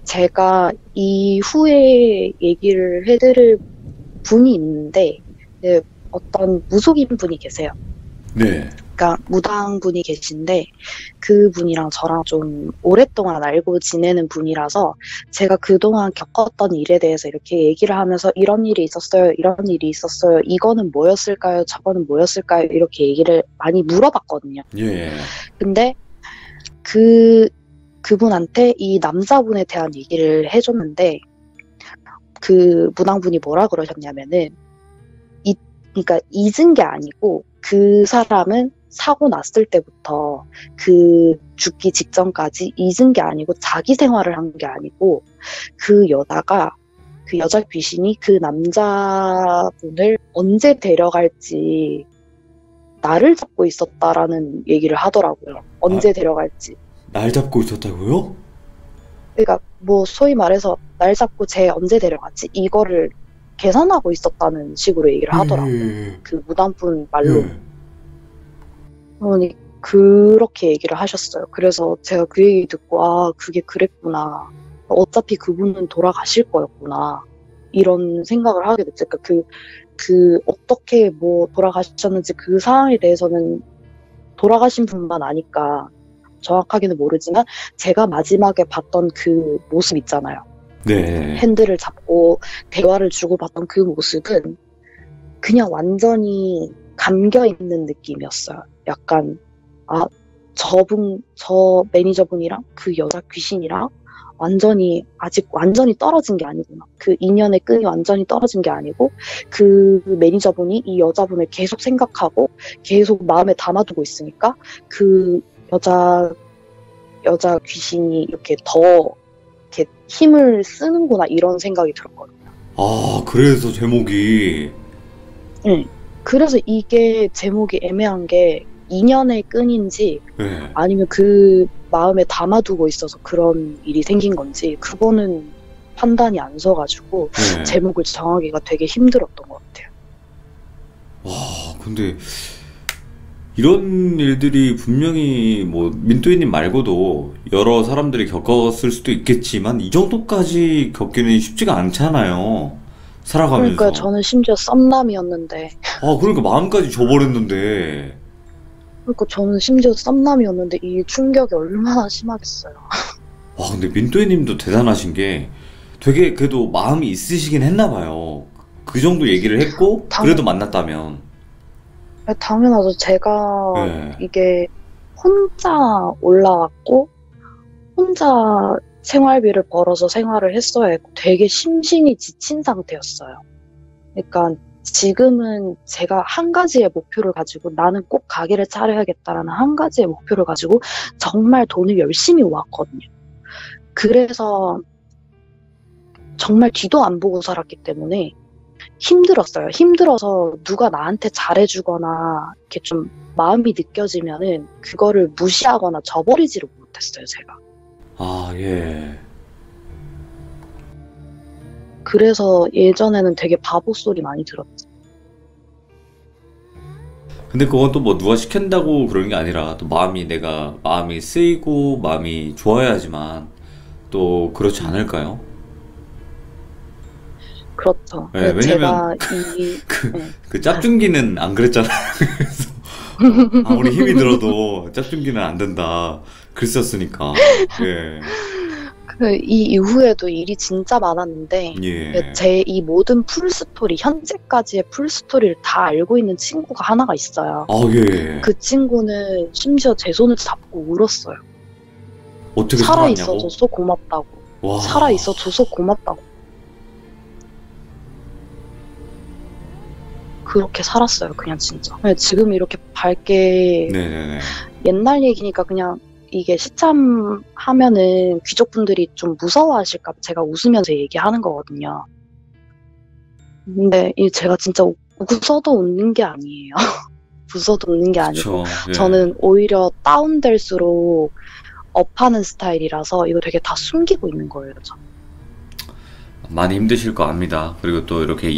제가 이후에 얘기를 해드릴 분이 있는데 네, 어떤 무속인 분이 계세요. 네. 그러니까 무당 분이 계신데 그분이랑 저랑 좀 오랫동안 알고 지내는 분이라서 제가 그동안 겪었던 일에 대해서 이렇게 얘기를 하면서 이런 일이 있었어요, 이런 일이 있었어요, 이거는 뭐였을까요, 저거는 뭐였을까요, 이렇게 얘기를 많이 물어봤거든요. 예. 근데 그분한테 이 남자분에 대한 얘기를 해줬는데 그 무당분이 뭐라 그러셨냐면은 그러니까 잊은 게 아니고 그 사람은 사고 났을 때부터 그 죽기 직전까지 잊은 게 아니고 자기 생활을 한 게 아니고 그 여자 귀신이 그 남자분을 언제 데려갈지 날을 잡고 있었다라는 얘기를 하더라고요. 언제 데려갈지. 날 잡고 있었다고요? 그러니까 뭐 소위 말해서 날 잡고 쟤 언제 데려가지? 이거를 계산하고 있었다는 식으로 얘기를 하더라고요. 그 무당분 말로. 그러니 그렇게 얘기를 하셨어요. 그래서 제가 그 얘기 듣고 그게 그랬구나. 어차피 그분은 돌아가실 거였구나. 이런 생각을 하게 됐죠. 그러니까 어떻게 뭐 돌아가셨는지 그 상황에 대해서는 돌아가신 분만 아니까 정확하게는 모르지만 제가 마지막에 봤던 그 모습 있잖아요. 네. 핸들을 잡고 대화를 주고받던 그 모습은 그냥 완전히 감겨있는 느낌이었어요. 약간 저 매니저분이랑 그 여자 귀신이랑 아직 완전히 떨어진 게 아니구나. 그 인연의 끈이 완전히 떨어진 게 아니고 그 매니저분이 이 여자분을 계속 생각하고 계속 마음에 담아두고 있으니까 그 여자 귀신이 이렇게 더 이렇게 힘을 쓰는구나 이런 생각이 들었거든요. 그래서 제목이. 네. 그래서 이게 제목이 애매한 게 인연의 끈인지 네. 아니면 그 마음에 담아두고 있어서 그런 일이 생긴 건지 그거는 판단이 안 서가지고 네. 제목을 정하기가 되게 힘들었던 것 같아요. 와, 근데 이런 일들이 분명히 뭐 민또이님 말고도 여러 사람들이 겪었을 수도 있겠지만 이 정도까지 겪기는 쉽지가 않잖아요. 그러니까 살아가면서. 저는 심지어 썸남이었는데 아, 그러니까 마음까지 줘버렸는데. 그러니까 저는 심지어 썸남이었는데 이 충격이 얼마나 심하겠어요. 와, 근데 민또이님도 대단하신 게 되게 그래도 마음이 있으시긴 했나 봐요. 그 정도 얘기를 했고 그래도 만났다면. 당연하죠. 제가 네. 이게 혼자 올라왔고 혼자 생활비를 벌어서 생활을 했어야 했고 되게 심신이 지친 상태였어요. 그러니까 지금은 제가 한 가지의 목표를 가지고 나는 꼭 가게를 차려야겠다라는 한 가지의 목표를 가지고 정말 돈을 열심히 모았거든요. 그래서 정말 뒤도 안 보고 살았기 때문에 힘들었어요. 힘들어서 누가 나한테 잘해주거나 이렇게 좀 마음이 느껴지면은 그거를 무시하거나 저버리지를 못했어요, 제가. 아, 예. 그래서 예전에는 되게 바보 소리 많이 들었지. 근데 그건 또 뭐 누가 시킨다고 그러는 게 아니라 또 내가 마음이 쓰이고 마음이 좋아야지만 또 그렇지 않을까요? 그렇죠. 예, 근데 왜냐면 제가 이, 그, 네. 그 짭중기는 안 그랬잖아요. 그래서 아무리 힘이 들어도 짭중기는 안 된다. 그랬었으니까. 예. 이 이후에도 일이 진짜 많았는데, 예. 제 이 모든 풀스토리, 현재까지의 풀스토리를 다 알고 있는 친구가 하나가 있어요. 아, 예. 그 친구는 심지어 제 손을 잡고 울었어요. 어떻게 살았냐고? 살아있어줘서 고맙다고. 와. 살아있어줘서 고맙다고. 그렇게 살았어요, 그냥 진짜. 지금 이렇게 밝게 네네네. 옛날 얘기니까 그냥 이게 시참하면은 귀족분들이 좀 무서워하실까 봐 제가 웃으면서 얘기하는 거거든요. 근데 제가 진짜 웃어도 웃는 게 아니에요. 웃어도 웃는 게 아니고 그쵸. 예. 저는 오히려 다운될수록 업하는 스타일이라서 이거 되게 다 숨기고 있는 거예요, 저. 많이 힘드실 거 압니다. 그리고 또 이렇게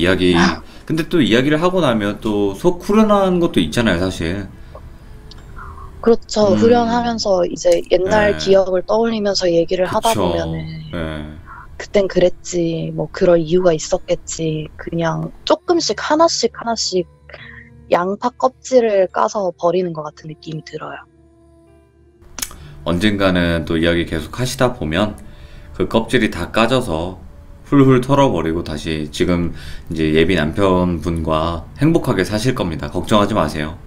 근데 또 이야기를 하고 나면 또 속 후련한 것도 있잖아요, 사실. 그렇죠. 음, 후련하면서 이제 옛날 예. 기억을 떠올리면서 얘기를 하다 그쵸. 보면은 예. 그땐 그랬지, 뭐 그럴 이유가 있었겠지. 그냥 조금씩 하나씩 양파 껍질을 까서 버리는 것 같은 느낌이 들어요. 언젠가는 또 이야기 계속 하시다 보면 그 껍질이 다 까져서 훌훌 털어버리고 다시 지금 이제 예비 남편분과 행복하게 사실 겁니다. 걱정하지 마세요.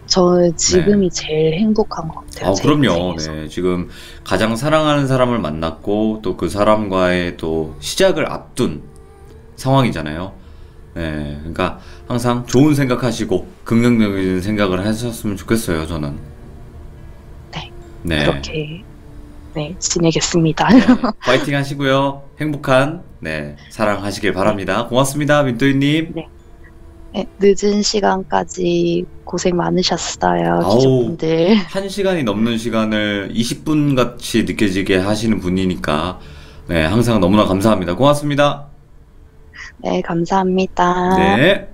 저 네. 지금이 제일 행복한 것 같아요. 제 그럼요. 인생에서. 네. 지금 가장 사랑하는 사람을 만났고 또 그 사람과의 또 시작을 앞둔 상황이잖아요. 네. 그러니까 항상 좋은 생각하시고 긍정적인 생각을 하셨으면 좋겠어요, 저는. 네, 네. 그렇게 지내겠습니다. 네. 파이팅 하시고요. 행복한 사랑 하시길 바랍니다. 고맙습니다, 민또이님. 네. 네, 늦은 시간까지 고생 많으셨어요, 아우, 귀족분들. 1시간이 넘는 시간을 20분 같이 느껴지게 하시는 분이니까 항상 너무나 감사합니다. 고맙습니다. 네, 감사합니다. 네.